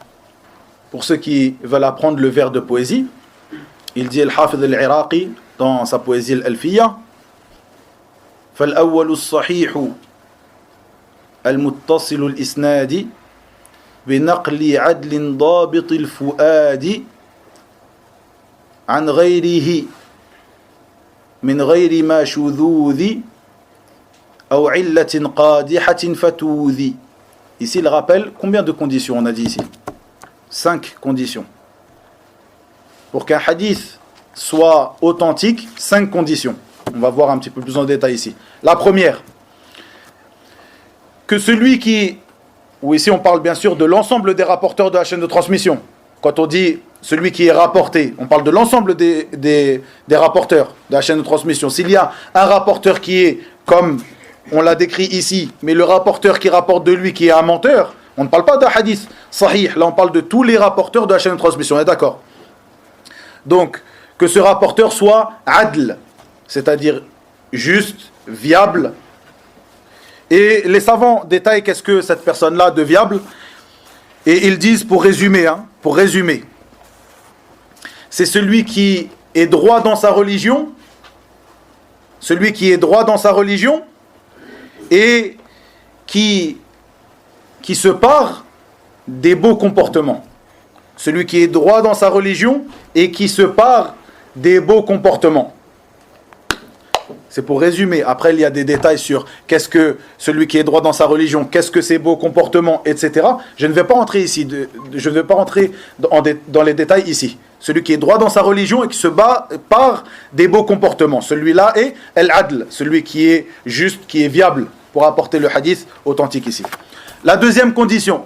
Pour ceux qui veulent apprendre le vers de poésie, il dit Al-Hafidh al-Iraqi dans sa poésie Al-Alfiyya, فالأول الصحيح المتصل الإسناد بنقل عدل ضابط الفؤاد عن غيره من غير ما شذوذ أو علة قادحة فتوذ. Ici il rappelle combien de conditions on a dit ici? 5 conditions. Pour qu'un hadith soit authentique, 5 conditions. On va voir un petit peu plus en détail ici. La première, que celui qui, ou ici on parle bien sûr de l'ensemble des rapporteurs de la chaîne de transmission. Quand on dit celui qui est rapporté, on parle de l'ensemble des rapporteurs de la chaîne de transmission. S'il y a un rapporteur qui est comme on l'a décrit ici, mais le rapporteur qui rapporte de lui qui est un menteur, on ne parle pas d'un hadith sahih, là on parle de tous les rapporteurs de la chaîne de transmission, on est d'accord? Donc, que ce rapporteur soit adl, c'est-à-dire juste, viable. Et les savants détaillent qu'est-ce que cette personne-là de viable, et ils disent, pour résumer, c'est celui qui est droit dans sa religion, et qui se pare des beaux comportements. Celui qui est droit dans sa religion et qui se pare des beaux comportements. C'est pour résumer. Après, il y a des détails sur qu'est-ce que celui qui est droit dans sa religion, qu'est-ce que ses beaux comportements, etc. Je ne vais pas rentrer ici, je ne vais pas rentrer dans les détails ici. Celui qui est droit dans sa religion et qui se pare des beaux comportements. Celui-là est al-adl, celui qui est juste, qui est viable pour apporter le hadith authentique ici. La deuxième condition,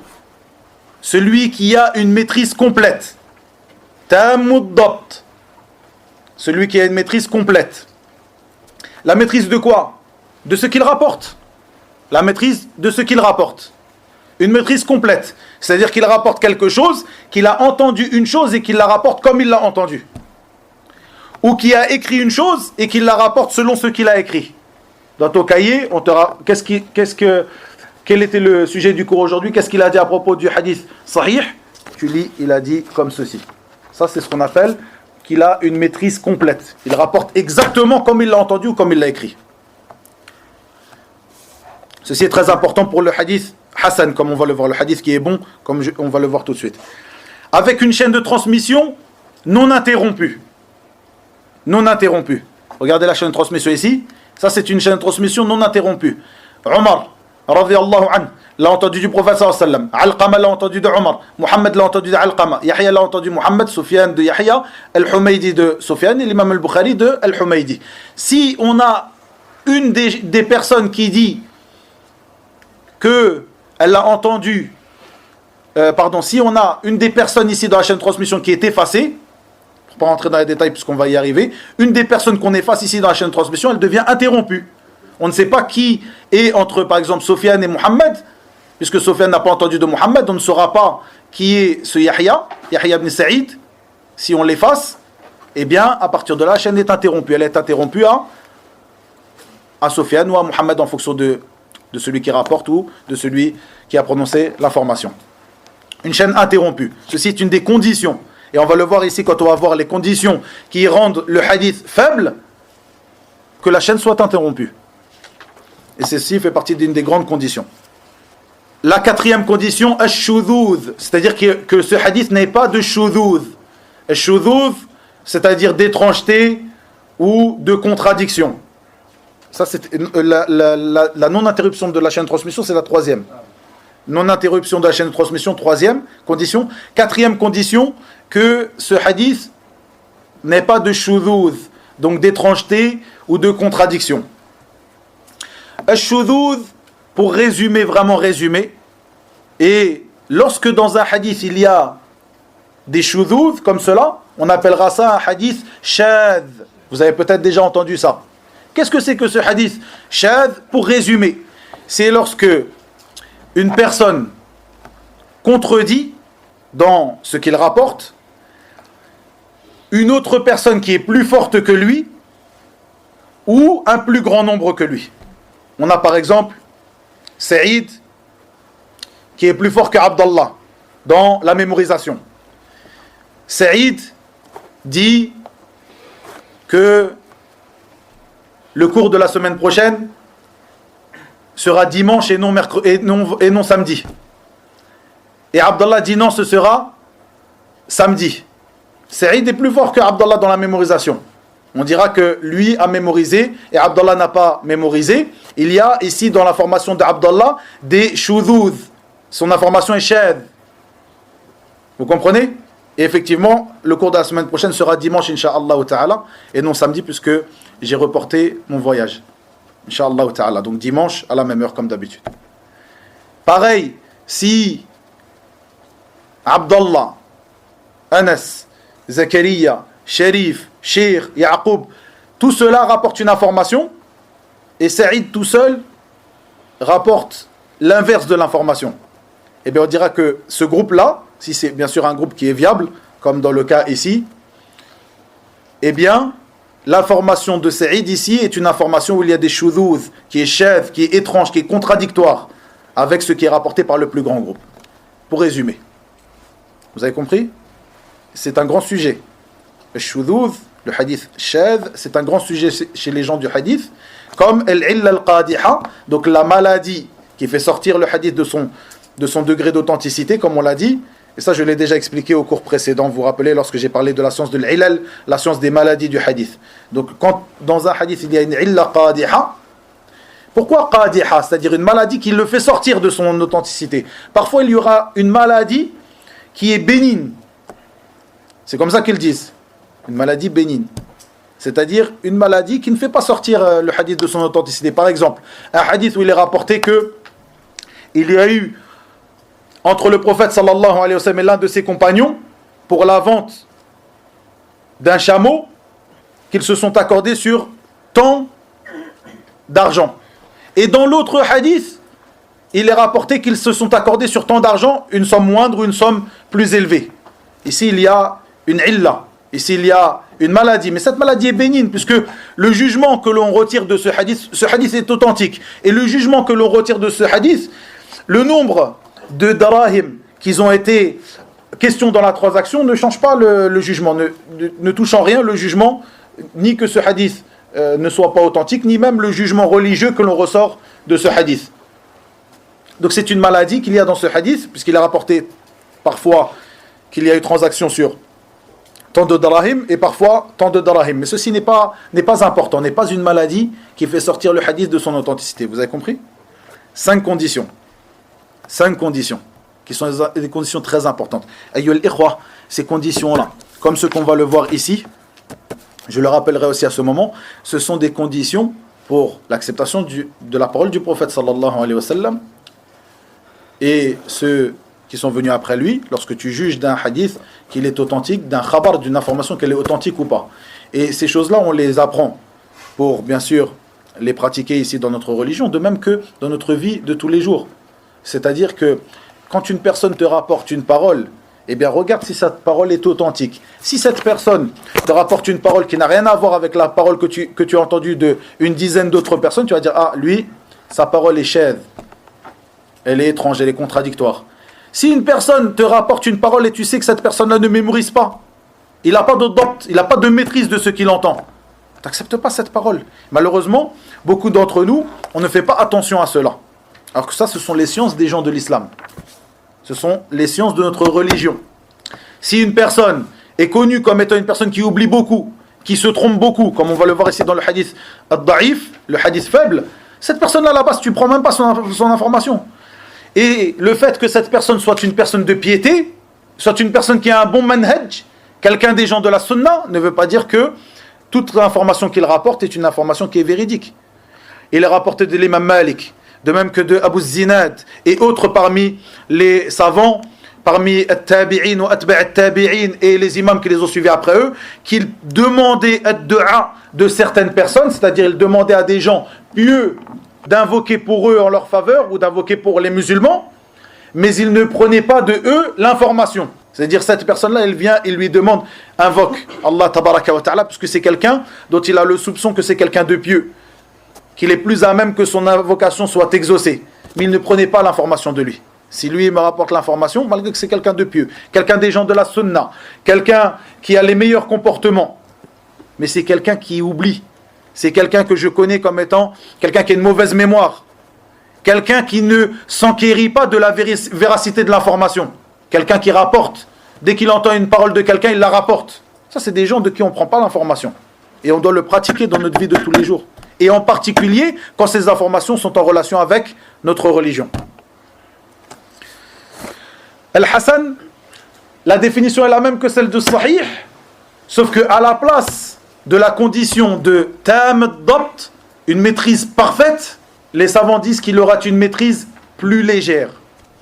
celui qui a une maîtrise complète. Tamud dabt. Celui qui a une maîtrise complète. La maîtrise de quoi? De ce qu'il rapporte. La maîtrise de ce qu'il rapporte. Une maîtrise complète. C'est-à-dire qu'il rapporte quelque chose, qu'il a entendu une chose et qu'il la rapporte comme il l'a entendu. Ou qui a écrit une chose et qu'il la rapporte selon ce qu'il a écrit. Dans ton cahier, on te quel était le sujet du cours aujourd'hui? Qu'est-ce qu'il a dit à propos du hadith sahih? Tu lis, il a dit comme ceci. Ça, c'est ce qu'on appelle qu'il a une maîtrise complète. Il rapporte exactement comme il l'a entendu ou comme il l'a écrit. Ceci est très important pour le hadith Hassan, comme on va le voir, le hadith qui est bon, comme on va le voir tout de suite. Avec une chaîne de transmission non interrompue. Non interrompue. Regardez la chaîne de transmission ici. Ça, c'est une chaîne de transmission non interrompue. Omar, radiyallahu anhu, l'a entendu du prophète sallallahu alayhi wa sallam. Alqama l'a entendu de Omar. Muhammad l'a entendu de Alqama. Yahya l'a entendu Muhammad. Sufyan de Yahya. Al-Humaydi de Sufyan. Et l'imam al-Bukhari de Al-Humaydi. Si on a une des personnes qui dit que elle a entendu, si on a une des personnes ici dans la chaîne de transmission qui est effacée, pour ne pas rentrer dans les détails puisqu'on va y arriver, une des personnes qu'on efface ici dans la chaîne de transmission, elle devient interrompue. On ne sait pas qui est entre, par exemple, Sofiane et Muhammad, puisque Sofiane n'a pas entendu de Muhammad, on ne saura pas qui est ce Yahya ibn Sa'id. Si on l'efface, eh bien, à partir de là, la chaîne est interrompue. Elle est interrompue à Sofiane ou à Muhammad en fonction de celui qui rapporte ou de celui qui a prononcé l'information. Une chaîne interrompue. Ceci est une des conditions. Et on va le voir ici quand on va voir les conditions qui rendent le hadith faible, que la chaîne soit interrompue. Et ceci fait partie d'une des grandes conditions. La quatrième condition, ash-shudhudh, c'est-à-dire que ce hadith n'ait pas de shudhudh. Ash-shudhudh, c'est-à-dire d'étrangeté ou de contradiction. Ça, c'est la non-interruption de la chaîne de transmission, c'est la troisième. Non-interruption de la chaîne de transmission, troisième condition. Quatrième condition, que ce hadith n'ait pas de shudhudh, donc d'étrangeté ou de contradiction. Ash-shudhudh, pour résumer, vraiment résumer, et lorsque dans un hadith il y a des shudhudh comme cela, on appellera ça un hadith shadh. Vous avez peut-être déjà entendu ça. Qu'est-ce que c'est que ce hadith shadh? Pour résumer, c'est lorsque une personne contredit dans ce qu'il rapporte une autre personne qui est plus forte que lui ou un plus grand nombre que lui. On a par exemple Saïd qui est plus fort que Abdallah dans la mémorisation. Saïd dit que le cours de la semaine prochaine sera dimanche et non samedi. Et Abdallah dit non, ce sera samedi. Saïd est plus fort que Abdallah dans la mémorisation. On dira que lui a mémorisé et Abdallah n'a pas mémorisé. Il y a ici dans la formation d'Abdallah des shudhudh. Son information est shadh. Vous comprenez? Et effectivement, le cours de la semaine prochaine sera dimanche, incha'Allah ta'ala, et non samedi, puisque j'ai reporté mon voyage. Inch'Allah ta'ala. Donc dimanche, à la même heure, comme d'habitude. Pareil, si Abdallah, Anas, Zakaria, Sharif, Shir, Yaqub, tout cela rapporte une information, et Saïd tout seul rapporte l'inverse de l'information. Eh bien on dira que ce groupe-là, si c'est bien sûr un groupe qui est viable, comme dans le cas ici, eh bien l'information de Saïd ici est une information où il y a des shudhudh, qui est shadh, qui est étrange, qui est contradictoire avec ce qui est rapporté par le plus grand groupe. Pour résumer. Vous avez compris? C'est un grand sujet. Le shudhudh, le hadith shadh, c'est un grand sujet chez les gens du hadith, comme al-illa al-qadiha, donc la maladie qui fait sortir le hadith de son degré d'authenticité, comme on l'a dit. Et ça, je l'ai déjà expliqué au cours précédent. Vous vous rappelez, lorsque j'ai parlé de la science de l'ilal, la science des maladies du hadith. Donc, quand dans un hadith, il y a une illa qadiha, pourquoi qadiha? C'est-à-dire une maladie qui le fait sortir de son authenticité. Parfois, il y aura une maladie qui est bénigne. C'est comme ça qu'ils disent. Une maladie bénigne. C'est-à-dire une maladie qui ne fait pas sortir le hadith de son authenticité. Par exemple, un hadith où il est rapporté que il y a eu entre le prophète sallallahu alayhi wa sallam et l'un de ses compagnons pour la vente d'un chameau qu'ils se sont accordés sur tant d'argent. Et dans l'autre hadith, il est rapporté qu'ils se sont accordés sur tant d'argent, une somme moindre ou une somme plus élevée. Ici, il y a une illa. Ici, il y a une maladie. Mais cette maladie est bénigne, puisque le jugement que l'on retire de ce hadith est authentique. Et le jugement que l'on retire de ce hadith, le nombre de darahim qu'ils ont été question dans la transaction ne change pas le jugement, ne touche en rien le jugement, ni que ce hadith ne soit pas authentique, ni même le jugement religieux que l'on ressort de ce hadith. Donc c'est une maladie qu'il y a dans ce hadith, puisqu'il a rapporté parfois qu'il y a eu transaction sur tant de darahim et parfois tant de darahim. Mais ceci n'est pas important, n'est pas une maladie qui fait sortir le hadith de son authenticité. Vous avez compris ? 5 conditions. 5 conditions, qui sont des conditions très importantes. Ayyuhal ikhwa, ces conditions-là, comme ce qu'on va le voir ici, je le rappellerai aussi à ce moment, ce sont des conditions pour l'acceptation de la parole du prophète sallallahu alayhi wa sallam. Et ceux qui sont venus après lui, lorsque tu juges d'un hadith qu'il est authentique, d'un khabar, d'une information qu'elle est authentique ou pas. Et ces choses-là, on les apprend pour, bien sûr, les pratiquer ici dans notre religion, de même que dans notre vie de tous les jours. C'est-à-dire que quand une personne te rapporte une parole, eh bien regarde si cette parole est authentique. Si cette personne te rapporte une parole qui n'a rien à voir avec la parole que tu as entendue d'une dizaine d'autres personnes, tu vas dire, ah, lui, sa parole est chèvre. Elle est étrange, elle est contradictoire. Si une personne te rapporte une parole et tu sais que cette personne-là ne mémorise pas, il n'a pas de maîtrise de ce qu'il entend, tu n'acceptes pas cette parole. Malheureusement, beaucoup d'entre nous, on ne fait pas attention à cela. Alors que ça, ce sont les sciences des gens de l'islam. Ce sont les sciences de notre religion. Si une personne est connue comme étant une personne qui oublie beaucoup, qui se trompe beaucoup, comme on va le voir ici dans le hadith ad-da'if, le hadith faible, cette personne-là, là-bas, tu ne prends même pas son information. Et le fait que cette personne soit une personne de piété, soit une personne qui a un bon manhaj, quelqu'un des gens de la sunna, ne veut pas dire que toute information qu'il rapporte est une information qui est véridique. Il est rapporté de l'imam Malik, de même que de Abu Zinad et autres parmi les savants, parmi at-tabi'in ou atba' at-tabi'in et les imams qui les ont suivis après eux, qu'ils demandaient ad-du'a de certaines personnes, c'est-à-dire ils demandaient à des gens pieux d'invoquer pour eux en leur faveur ou d'invoquer pour les musulmans, mais ils ne prenaient pas de eux l'information. C'est-à-dire cette personne-là, elle vient, il lui demande, invoque Allah tabaraka wa ta'ala, puisque c'est quelqu'un dont il a le soupçon que c'est quelqu'un de pieux, qu'il est plus à même que son invocation soit exaucée. Mais il ne prenait pas l'information de lui. Si lui me rapporte l'information, malgré que c'est quelqu'un de pieux, quelqu'un des gens de la sunna, quelqu'un qui a les meilleurs comportements, mais c'est quelqu'un qui oublie. C'est quelqu'un que je connais comme étant quelqu'un qui a une mauvaise mémoire, quelqu'un qui ne s'enquérit pas de la véracité de l'information, quelqu'un qui rapporte. Dès qu'il entend une parole de quelqu'un, il la rapporte. Ça, c'est des gens de qui on ne prend pas l'information. Et on doit le pratiquer dans notre vie de tous les jours. Et en particulier, quand ces informations sont en relation avec notre religion. Al-Hassan, la définition est la même que celle de Sahih, sauf qu'à la place de la condition de Tam Dabt, une maîtrise parfaite, les savants disent qu'il aura une maîtrise plus légère.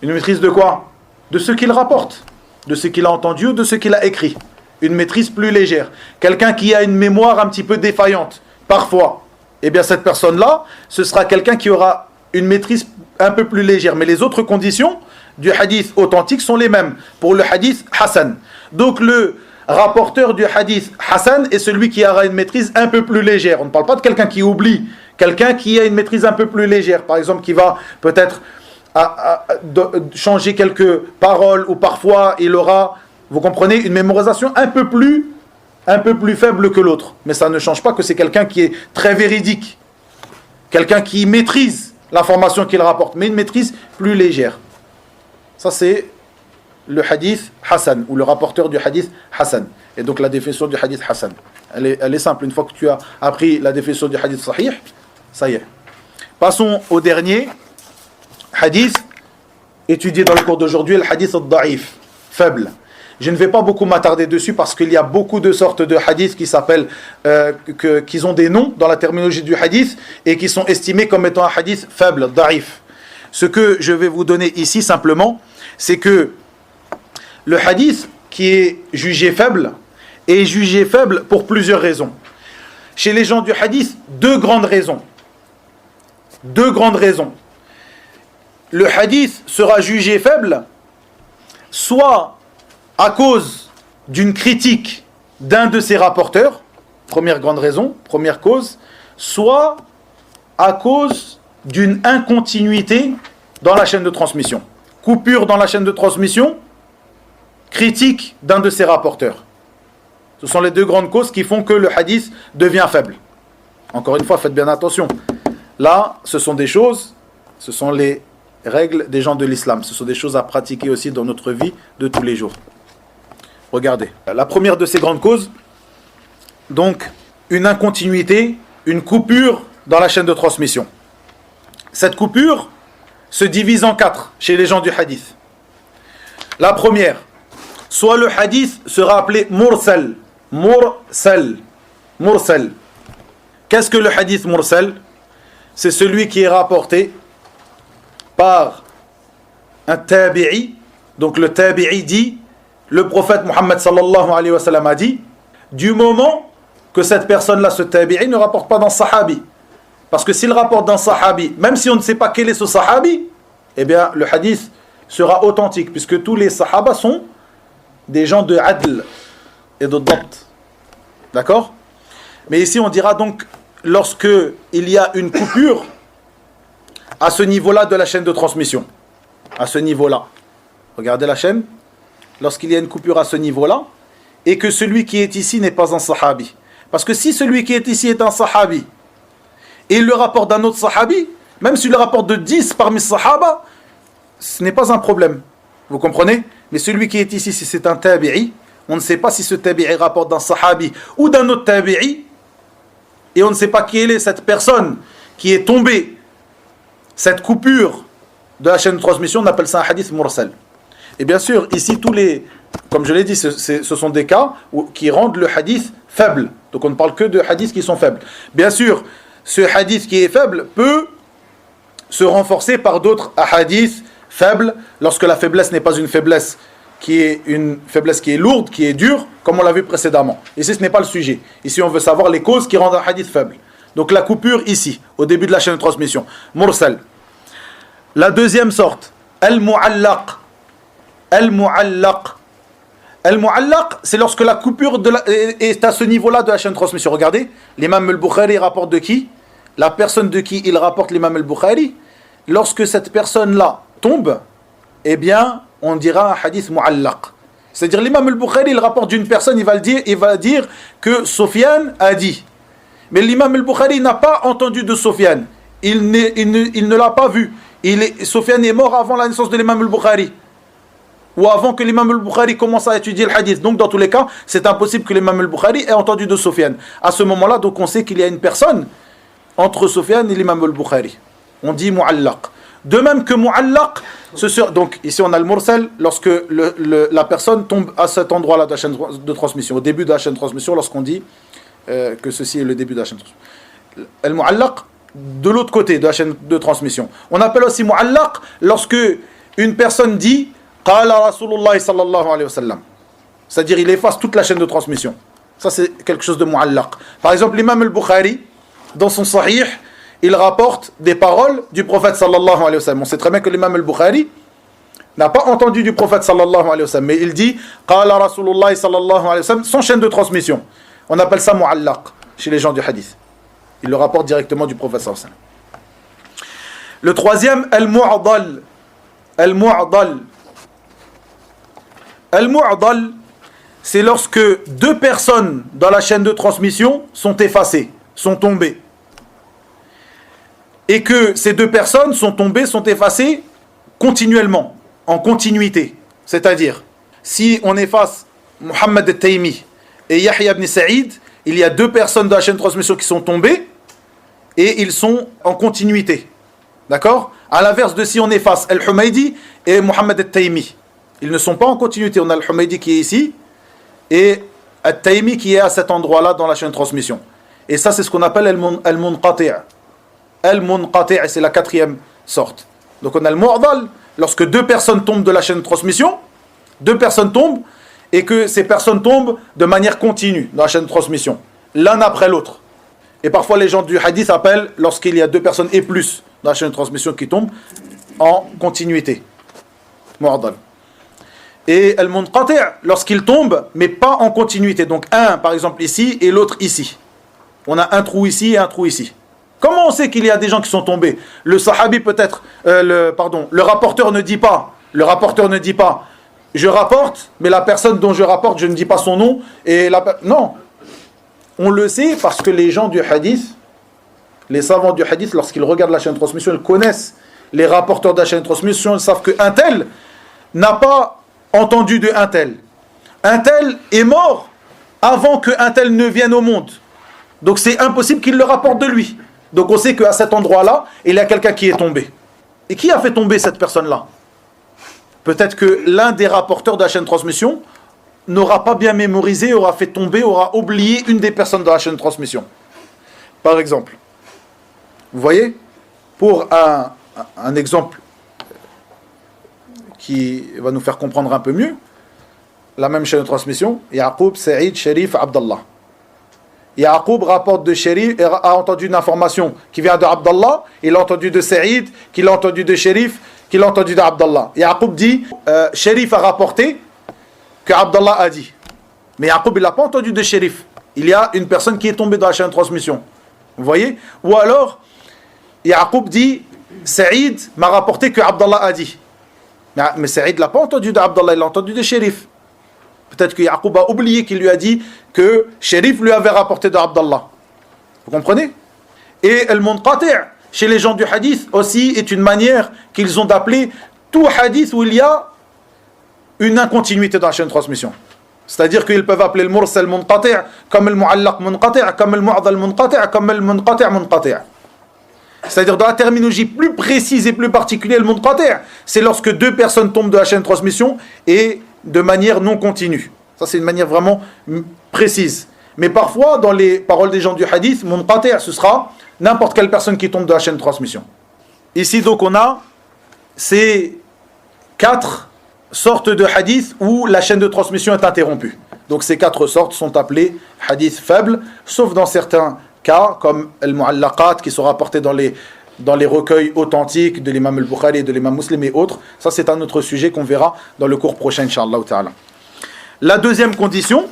Une maîtrise de quoi ? De ce qu'il rapporte, de ce qu'il a entendu ou de ce qu'il a écrit. Une maîtrise plus légère. Quelqu'un qui a une mémoire un petit peu défaillante, parfois, eh bien cette personne-là, ce sera quelqu'un qui aura une maîtrise un peu plus légère. Mais les autres conditions du hadith authentique sont les mêmes pour le hadith Hassan. Donc le rapporteur du hadith Hassan est celui qui aura une maîtrise un peu plus légère. On ne parle pas de quelqu'un qui oublie, quelqu'un qui a une maîtrise un peu plus légère. Par exemple, qui va peut-être changer quelques paroles ou parfois il aura, vous comprenez, une mémorisation un peu plus faible que l'autre. Mais ça ne change pas que c'est quelqu'un qui est très véridique. Quelqu'un qui maîtrise l'information qu'il rapporte, mais une maîtrise plus légère. Ça c'est le hadith Hassan, ou le rapporteur du hadith Hassan. Et donc la définition du hadith Hassan. Elle est simple. Une fois que tu as appris la définition du hadith Sahih, ça y est. Passons au dernier hadith étudié dans le cours d'aujourd'hui, le hadith al-da'if, faible. Je ne vais pas beaucoup m'attarder dessus parce qu'il y a beaucoup de sortes de hadiths qui s'appellent, qui ont des noms dans la terminologie du hadith et qui sont estimés comme étant un hadith faible, da'if. Ce que je vais vous donner ici simplement, c'est que le hadith qui est jugé faible est jugé faible pour plusieurs raisons. Chez les gens du hadith, deux grandes raisons. Deux grandes raisons. Le hadith sera jugé faible, soit à cause d'une critique d'un de ses rapporteurs, première grande raison, première cause, soit à cause d'une incontinuité dans la chaîne de transmission. Coupure dans la chaîne de transmission, critique d'un de ses rapporteurs. Ce sont les deux grandes causes qui font que le hadith devient faible. Encore une fois, faites bien attention. Là, ce sont des choses, ce sont les règles des gens de l'islam. Ce sont des choses à pratiquer aussi dans notre vie de tous les jours. Regardez. La première de ces grandes causes, donc, une incontinuité, une coupure dans la chaîne de transmission. Cette coupure se divise en 4 chez les gens du hadith. La première, soit le hadith sera appelé mursal. Mursal. Mursal. Qu'est-ce que le hadith mursal? C'est celui qui est rapporté par un tabi'i. Donc le tabi'i dit, le prophète Mohammed sallallahu alayhi wa sallam a dit, du moment que cette personne-là, ce tabi'i, ne rapporte pas d'un sahabi. Parce que s'il rapporte d'un sahabi, même si on ne sait pas quel est ce sahabi, eh bien le hadith sera authentique, puisque tous les sahaba sont des gens de adl et de dabt. D'accord? Mais ici on dira donc, lorsque il y a une coupure à ce niveau-là de la chaîne de transmission, à ce niveau-là, regardez la chaîne, lorsqu'il y a une coupure à ce niveau-là, et que celui qui est ici n'est pas un sahabi. Parce que si celui qui est ici est un sahabi, et il le rapporte d'un autre sahabi, même s'il le rapporte de 10 parmi sahaba, ce n'est pas un problème. Vous comprenez? Mais celui qui est ici, si c'est un tabi'i, on ne sait pas si ce tabi'i rapporte d'un sahabi ou d'un autre tabi'i, et on ne sait pas qui est cette personne qui est tombée. Cette coupure de la chaîne de transmission, on appelle ça un hadith mursal. Et bien sûr, ici, comme je l'ai dit, ce sont des cas qui rendent le hadith faible. Donc on ne parle que de hadiths qui sont faibles. Bien sûr, ce hadith qui est faible peut se renforcer par d'autres hadiths faibles, lorsque la faiblesse n'est pas une faiblesse qui est lourde, qui est dure, comme on l'a vu précédemment. Ici, ce n'est pas le sujet. Ici, on veut savoir les causes qui rendent un hadith faible. Donc la coupure ici, au début de la chaîne de transmission. Mursal. La deuxième sorte, al-mu'allaq. Al-mu'allaq. Al-mu'allaq, c'est lorsque la coupure est à ce niveau-là de la chaîne de transmission. Regardez, l'imam al-Bukhari rapporte de qui? La personne de qui il rapporte l'imam al-Bukhari. Lorsque cette personne-là tombe, eh bien, on dira un hadith mu'allaq. C'est-à-dire l'imam al-Bukhari, il rapporte d'une personne, il va dire que Sufyan a dit. Mais l'imam al-Bukhari n'a pas entendu de Sufyan. Il ne l'a pas vu. Sufyan est mort avant la naissance de l'imam al-Bukhari. Ou avant que l'imam al-Bukhari commence à étudier le hadith. Donc dans tous les cas, c'est impossible que l'imam al-Bukhari ait entendu de Sufyan. À ce moment-là, donc on sait qu'il y a une personne entre Sufyan et l'imam al-Bukhari. On dit mu'allaq. De même que mu'allaq, donc ici on a le mursal, lorsque la personne tombe à cet endroit-là de la chaîne de transmission, au début de la chaîne de transmission, lorsqu'on dit que ceci est le début de la chaîne de transmission. Le mu'allaq, de l'autre côté de la chaîne de transmission. On appelle aussi mu'allaq lorsque une personne dit Qala Rasulullah sallallahu alayhi wa sallam. C'est-à-dire il efface toute la chaîne de transmission. Ça c'est quelque chose de mu'allaq. Par exemple, l'imam al-Bukhari, dans son sahih, il rapporte des paroles du prophète sallallahu alayhi wa sallam. On sait très bien que l'imam al-Bukhari n'a pas entendu du prophète sallallahu alayhi wa sallam, mais il dit Qala Rasulullah sallallahu alayhi wa sallam, sans chaîne de transmission. On appelle ça mu'allaq chez les gens du hadith. Il le rapporte directement du prophète sallallahu alayhi wa sallam. Le troisième, al-mu'adal. Al-mu'adal. Al-mu'adal, c'est lorsque deux personnes dans la chaîne de transmission sont effacées, sont tombées. Et que ces deux personnes sont tombées, sont effacées continuellement, en continuité. C'est-à-dire, si on efface Muhammad al-Taymi et Yahya ibn Sa'id, il y a deux personnes de la chaîne de transmission qui sont tombées et ils sont en continuité. D'accord? À l'inverse de si on efface Al-Humaydi et Muhammad al-Taymi. Ils ne sont pas en continuité. On a Al-Humaydi qui est ici et Al-Taymi qui est à cet endroit-là dans la chaîne de transmission. Et ça, c'est ce qu'on appelle Al-Munqati'. Al-Munqati', c'est la quatrième sorte. Donc on a le mu'adal, lorsque deux personnes tombent de la chaîne de transmission, deux personnes tombent, et que ces personnes tombent de manière continue dans la chaîne de transmission, l'un après l'autre. Et parfois les gens du hadith appellent lorsqu'il y a deux personnes et plus dans la chaîne de transmission qui tombent en continuité. Mu'adal. Et al-munqati' lorsqu'il tombe, mais pas en continuité. Donc un par exemple ici et l'autre ici. On a un trou ici et un trou ici. Comment on sait qu'il y a des gens qui sont tombés? Le sahabi peut-être, le rapporteur ne dit pas. Je rapporte, mais la personne dont je rapporte, je ne dis pas son nom. Non. On le sait parce que les gens du hadith, les savants du hadith, lorsqu'ils regardent la chaîne de transmission, ils connaissent les rapporteurs de la chaîne de transmission, ils savent qu'un tel n'a pas entendu de un tel. Un tel est mort avant qu'un tel ne vienne au monde. Donc c'est impossible qu'il le rapporte de lui. Donc on sait qu'à cet endroit-là, il y a quelqu'un qui est tombé. Et qui a fait tomber cette personne-là? Peut-être que l'un des rapporteurs de la chaîne de transmission n'aura pas bien mémorisé, aura fait tomber, aura oublié une des personnes de la chaîne de transmission. Par exemple. Vous voyez? Pour un exemple qui va nous faire comprendre un peu mieux, la même chaîne de transmission, Yaqub, Saïd, Sharif, Abdallah. Yaqub rapporte de Sharif, a entendu une information qui vient de Abdallah, il a entendu de Saïd, qu'il a entendu de Sharif, qu'il a entendu d'Abdallah. Yaqub dit, Sharif a rapporté que Abdallah a dit. Mais Yaqub, il n'a pas entendu de Sharif. Il y a une personne qui est tombée dans la chaîne de transmission. Vous voyez? Ou alors, Yaqub dit, Saïd m'a rapporté que Abdallah a dit. Mais Saïd ne l'a pas entendu d'Abdallah, il l'a entendu de Sharif. Peut-être que Yaqub a oublié qu'il lui a dit que Sharif lui avait rapporté d'Abdallah. Vous comprenez? Et al-munqati' chez les gens du hadith aussi est une manière qu'ils ont d'appeler tout hadith où il y a une incontinuité dans la chaîne de transmission. C'est-à-dire qu'ils peuvent appeler le mursal munqati' comme le mu'allaq munqati', comme le mu'adhal munqati', comme le munqati' munqati'. C'est-à-dire dans la terminologie plus précise et plus particulière, le munqati', c'est lorsque deux personnes tombent de la chaîne de transmission et de manière non continue. Ça, c'est une manière vraiment précise. Mais parfois, dans les paroles des gens du hadith, munqati', ce sera n'importe quelle personne qui tombe de la chaîne de transmission. Ici, donc, on a ces 4 sortes de hadiths où la chaîne de transmission est interrompue. Donc, ces 4 sortes sont appelées hadiths faibles, sauf dans certains cas, comme al-mu'allaqat, qui sont rapportés dans les recueils authentiques de l'imam al-Bukhari, de l'imam Muslim et autres. Ça, c'est un autre sujet qu'on verra dans le cours prochain, Inch'Allah ta'ala. La deuxième condition,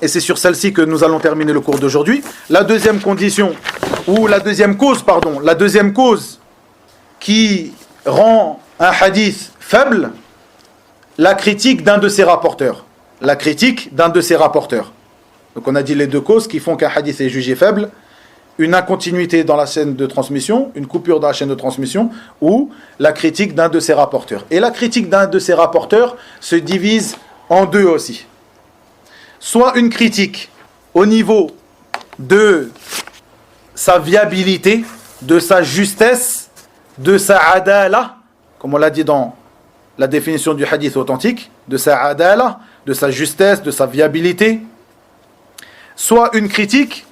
et c'est sur celle-ci que nous allons terminer le cours d'aujourd'hui, la deuxième condition, ou la deuxième cause qui rend un hadith faible, la critique d'un de ses rapporteurs. La critique d'un de ses rapporteurs. Donc on a dit les deux causes qui font qu'un hadith est jugé faible: une incontinuité dans la chaîne de transmission, une coupure dans la chaîne de transmission, ou la critique d'un de ses rapporteurs. Et la critique d'un de ses rapporteurs se divise en deux aussi. Soit une critique au niveau de sa viabilité, de sa justesse, de sa adala, comme on l'a dit dans la définition du hadith authentique, de sa adala, de sa justesse, de sa viabilité. Soit une critique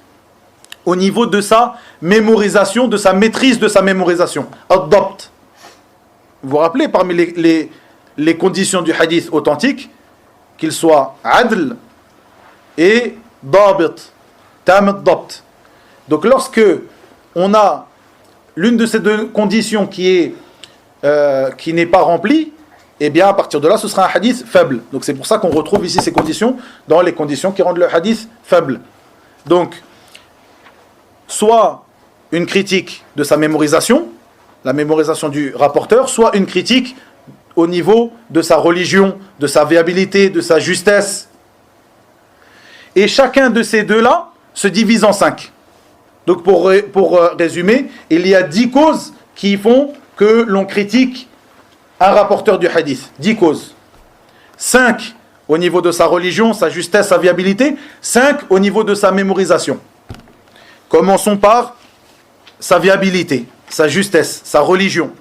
au niveau de sa mémorisation, de sa maîtrise de sa mémorisation. Ad-dabt. Vous vous rappelez, parmi les conditions du hadith authentique, qu'il soit adl et dabit, tam ad-dabt. Donc lorsque on a l'une de ces deux conditions qui n'est pas remplie, eh bien à partir de là ce sera un hadith faible. Donc c'est pour ça qu'on retrouve ici ces conditions dans les conditions qui rendent le hadith faible. Donc soit une critique de sa mémorisation, la mémorisation du rapporteur, soit une critique au niveau de sa religion, de sa viabilité, de sa justesse. Et chacun de ces deux-là se divise en 5. Donc pour résumer, il y a 10 causes qui font que l'on critique un rapporteur du hadith. 10 causes. 5 au niveau de sa religion, sa justesse, sa viabilité. 5 au niveau de sa mémorisation. Commençons par sa viabilité, sa justesse, sa religion.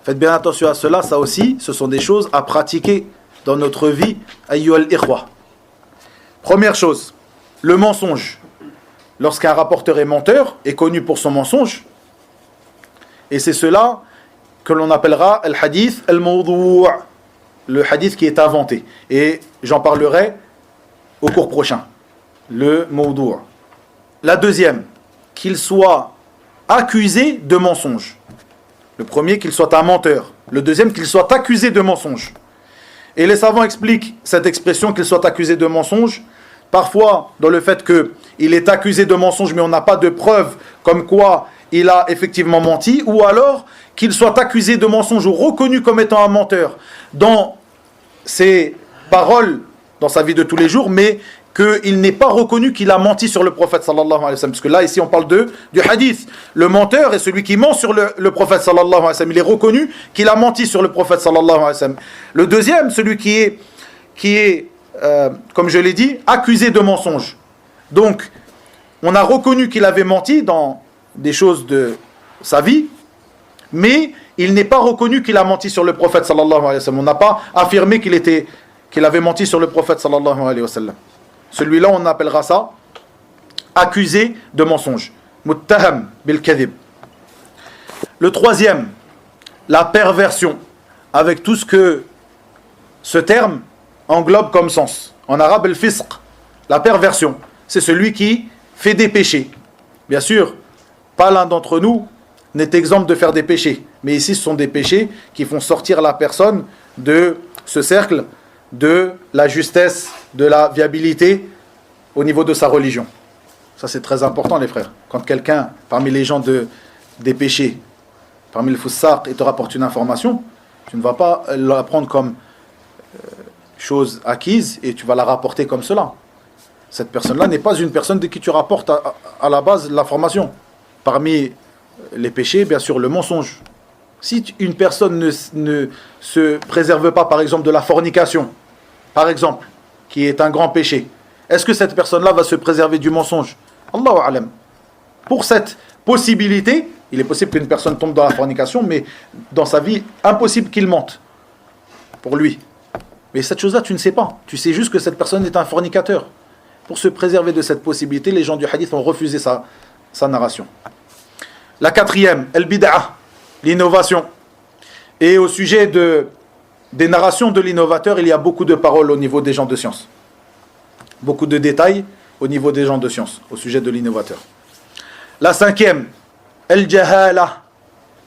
Faites bien attention à cela, ça aussi, ce sont des choses à pratiquer dans notre vie. Ayyuhal ikhwa. Première chose, le mensonge. Lorsqu'un rapporteur est menteur, est connu pour son mensonge, et c'est cela que l'on appellera al-hadith al-mawdou', le hadith qui est inventé. Et j'en parlerai au cours prochain. Le mawdou'. La deuxième, qu'il soit accusé de mensonge. Le premier, qu'il soit un menteur. Le deuxième, qu'il soit accusé de mensonge. Et les savants expliquent cette expression, qu'il soit accusé de mensonge, parfois dans le fait qu'il est accusé de mensonge, mais on n'a pas de preuve comme quoi il a effectivement menti, ou alors qu'il soit accusé de mensonge ou reconnu comme étant un menteur dans ses paroles, dans sa vie de tous les jours, mais qu'il n'est pas reconnu qu'il a menti sur le prophète sallallahu alayhi wa sallam. Parce que là, ici, on parle du hadith. Le menteur est celui qui ment sur le prophète sallallahu alayhi wa sallam. Il est reconnu qu'il a menti sur le prophète sallallahu alayhi wa sallam. Le deuxième, celui qui est comme je l'ai dit, accusé de mensonge. Donc, on a reconnu qu'il avait menti dans des choses de sa vie, mais il n'est pas reconnu qu'il a menti sur le prophète sallallahu alayhi wa sallam. On n'a pas affirmé qu'il avait menti sur le prophète sallallahu alayhi wa sallam. Celui-là, on appellera ça accusé de mensonge. Muttaham bil kadhib. Le troisième, la perversion, avec tout ce que ce terme englobe comme sens. En arabe, el fisq, la perversion, c'est celui qui fait des péchés. Bien sûr, pas l'un d'entre nous n'est exempt de faire des péchés. Mais ici, ce sont des péchés qui font sortir la personne de ce cercle de la justesse, de la viabilité au niveau de sa religion. Ça, c'est très important, les frères. Quand quelqu'un, parmi les gens des péchés, parmi le foussaq, il te rapporte une information, tu ne vas pas la prendre comme chose acquise et tu vas la rapporter comme cela. Cette personne-là n'est pas une personne de qui tu rapportes à la base l'information. Parmi les péchés, bien sûr, le mensonge. Si une personne ne se préserve pas, par exemple, de la fornication, par exemple, qui est un grand péché, est-ce que cette personne-là va se préserver du mensonge? Allahu a'lam. Pour cette possibilité, il est possible qu'une personne tombe dans la fornication, mais dans sa vie, impossible qu'il mente. Pour lui. Mais cette chose-là, tu ne sais pas. Tu sais juste que cette personne est un fornicateur. Pour se préserver de cette possibilité, les gens du hadith ont refusé sa narration. La quatrième, al-bid'ah, l'innovation. Et au sujet des narrations de l'innovateur, il y a beaucoup de paroles au niveau des gens de science. Beaucoup de détails au niveau des gens de science, au sujet de l'innovateur. La cinquième, al-jahala,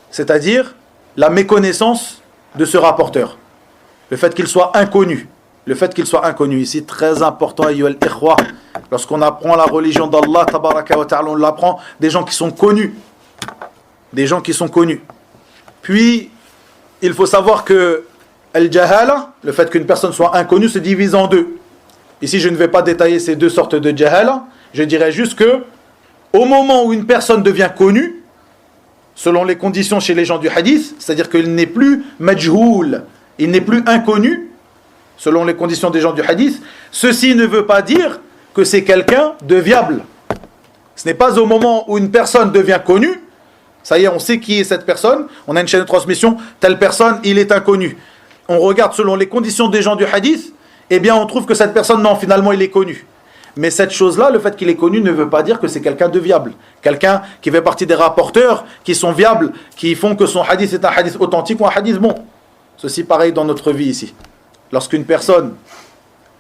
c'est-à-dire la méconnaissance de ce rapporteur. Le fait qu'il soit inconnu. Le fait qu'il soit inconnu. Ici, très important, ayyuhal ikhwa. Lorsqu'on apprend la religion d'Allah, tabaraka wa ta'ala, on l'apprend des gens qui sont connus. Des gens qui sont connus. Puis, il faut savoir que al-jahala, le fait qu'une personne soit inconnue, se divise en deux. Ici, je ne vais pas détailler ces deux sortes de jahala. Je dirais juste que, au moment où une personne devient connue, selon les conditions chez les gens du hadith, c'est-à-dire qu'il n'est plus majhoul, il n'est plus inconnu, selon les conditions des gens du hadith, ceci ne veut pas dire que c'est quelqu'un de viable. Ce n'est pas au moment où une personne devient connue, ça y est, on sait qui est cette personne, on a une chaîne de transmission, telle personne, il est inconnu. On regarde selon les conditions des gens du hadith, eh bien on trouve que cette personne, non, finalement il est connu. Mais cette chose-là, le fait qu'il est connu ne veut pas dire que c'est quelqu'un de viable. Quelqu'un qui fait partie des rapporteurs, qui sont viables, qui font que son hadith est un hadith authentique ou un hadith bon. Ceci pareil dans notre vie ici. Lorsqu'une personne,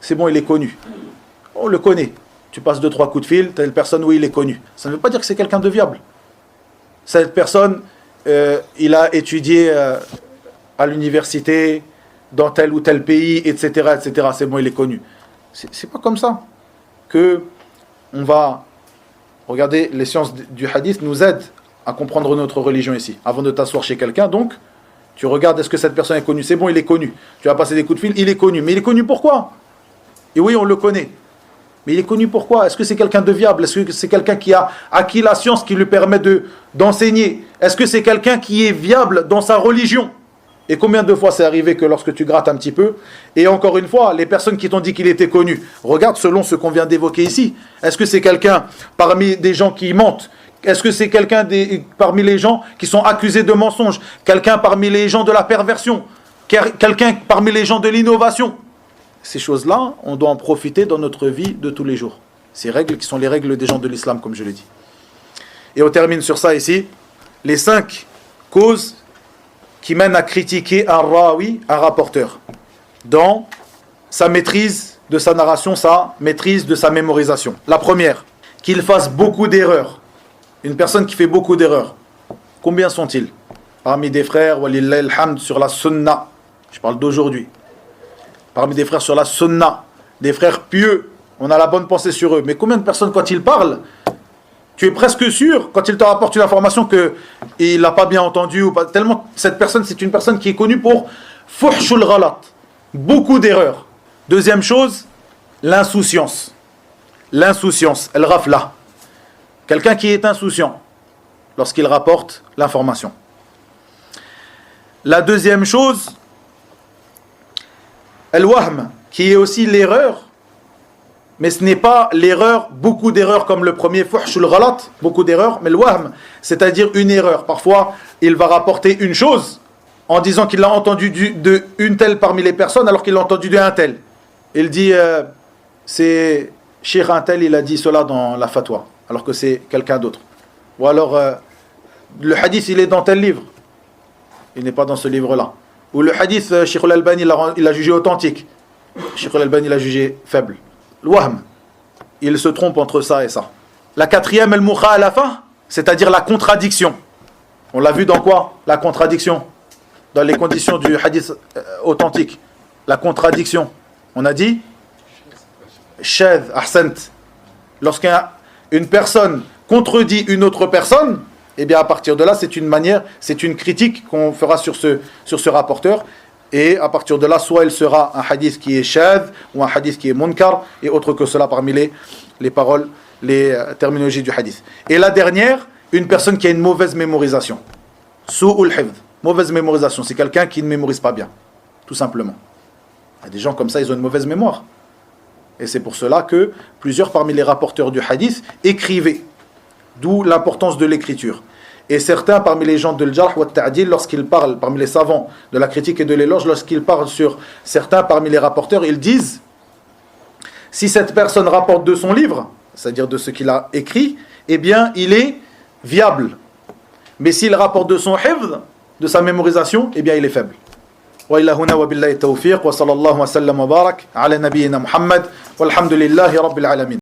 c'est bon, il est connu. On le connaît. Tu passes 2-3 coups de fil, telle personne, oui, il est connu. Ça ne veut pas dire que c'est quelqu'un de viable. Cette personne, il a étudié à l'université, dans tel ou tel pays, etc., etc. C'est bon, il est connu. C'est pas comme ça que on va... Regardez, les sciences du hadith nous aident à comprendre notre religion ici. Avant de t'asseoir chez quelqu'un, donc, tu regardes, est-ce que cette personne est connue? C'est bon, il est connu. Tu vas passer des coups de fil, il est connu. Mais il est connu pourquoi? Et oui, on le connaît. Mais il est connu pourquoi? Est-ce que c'est quelqu'un de viable? Est-ce que c'est quelqu'un qui a acquis la science qui lui permet d'enseigner? Est-ce que c'est quelqu'un qui est viable dans sa religion? Et combien de fois c'est arrivé que lorsque tu grattes un petit peu, et encore une fois, les personnes qui t'ont dit qu'il était connu, regarde selon ce qu'on vient d'évoquer ici. Est-ce que c'est quelqu'un parmi des gens qui mentent? Est-ce que c'est quelqu'un parmi les gens qui sont accusés de mensonge? Quelqu'un parmi les gens de la perversion? Quelqu'un parmi les gens de l'innovation? Ces choses-là, on doit en profiter dans notre vie de tous les jours. Ces règles qui sont les règles des gens de l'islam, comme je l'ai dit. Et on termine sur ça ici. Les 5 causes qui mènent à critiquer un rawi, un rapporteur, dans sa maîtrise de sa narration, sa maîtrise de sa mémorisation. La première, qu'il fasse beaucoup d'erreurs. Une personne qui fait beaucoup d'erreurs. Combien sont-ils? Parmi des frères, walillah alhamd, sur la sunna. Je parle d'aujourd'hui. Parmi des frères sur la sunna, des frères pieux, on a la bonne pensée sur eux. Mais combien de personnes, quand ils parlent, tu es presque sûr, quand ils te rapportent une information qu'il n'a pas bien entendu, ou pas, tellement cette personne, c'est une personne qui est connue pour fuhshul ghalat, beaucoup d'erreurs. Deuxième chose, l'insouciance. l'insouciance, al-ghafla. Quelqu'un qui est insouciant lorsqu'il rapporte l'information. La deuxième chose, al-wahm, qui est aussi l'erreur, mais ce n'est pas l'erreur, beaucoup d'erreurs comme le premier, fuhshul ghalat, beaucoup d'erreurs, mais al-wahm, c'est-à-dire une erreur. Parfois, il va rapporter une chose en disant qu'il l'a entendu de une telle parmi les personnes alors qu'il l'a entendu d'un tel. Il dit, c'est Cheikh un tel, il a dit cela dans la fatwa, alors que c'est quelqu'un d'autre. Ou alors, le hadith, il est dans tel livre. Il n'est pas dans ce livre-là. Ou le hadith, Cheikh al-Albani, il l'a jugé authentique. Cheikh al-Albani l'a jugé faible. L'wahm, il se trompe entre ça et ça. La quatrième, al-mukhalafa, c'est-à-dire la contradiction. On l'a vu dans quoi? La contradiction. Dans les conditions du hadith authentique. La contradiction. On a dit shadh, ahsant. Lorsqu'une personne contredit une autre personne, eh bien à partir de là, c'est une critique qu'on fera sur ce rapporteur. Et à partir de là, soit il sera un hadith qui est shadh, ou un hadith qui est munkar, et autre que cela parmi les paroles, les terminologies du hadith. Et la dernière, une personne qui a une mauvaise mémorisation. Su'ul hifdh. Mauvaise mémorisation, c'est quelqu'un qui ne mémorise pas bien, tout simplement. Il y a des gens comme ça, ils ont une mauvaise mémoire. Et c'est pour cela que plusieurs parmi les rapporteurs du hadith écrivaient. D'où l'importance de l'écriture. Et certains parmi les gens de l'jarh wa ta'dil, lorsqu'ils parlent, parmi les savants de la critique et de l'éloge, lorsqu'ils parlent sur certains parmi les rapporteurs, ils disent, si cette personne rapporte de son livre, c'est-à-dire de ce qu'il a écrit, eh bien il est viable. Mais s'il rapporte de son hifdh, de sa mémorisation, eh bien il est faible. وإلى هنا وبالله التوفيق وصلى الله وسلم وبارك على نبينا محمد والحمد لله رب العالمين.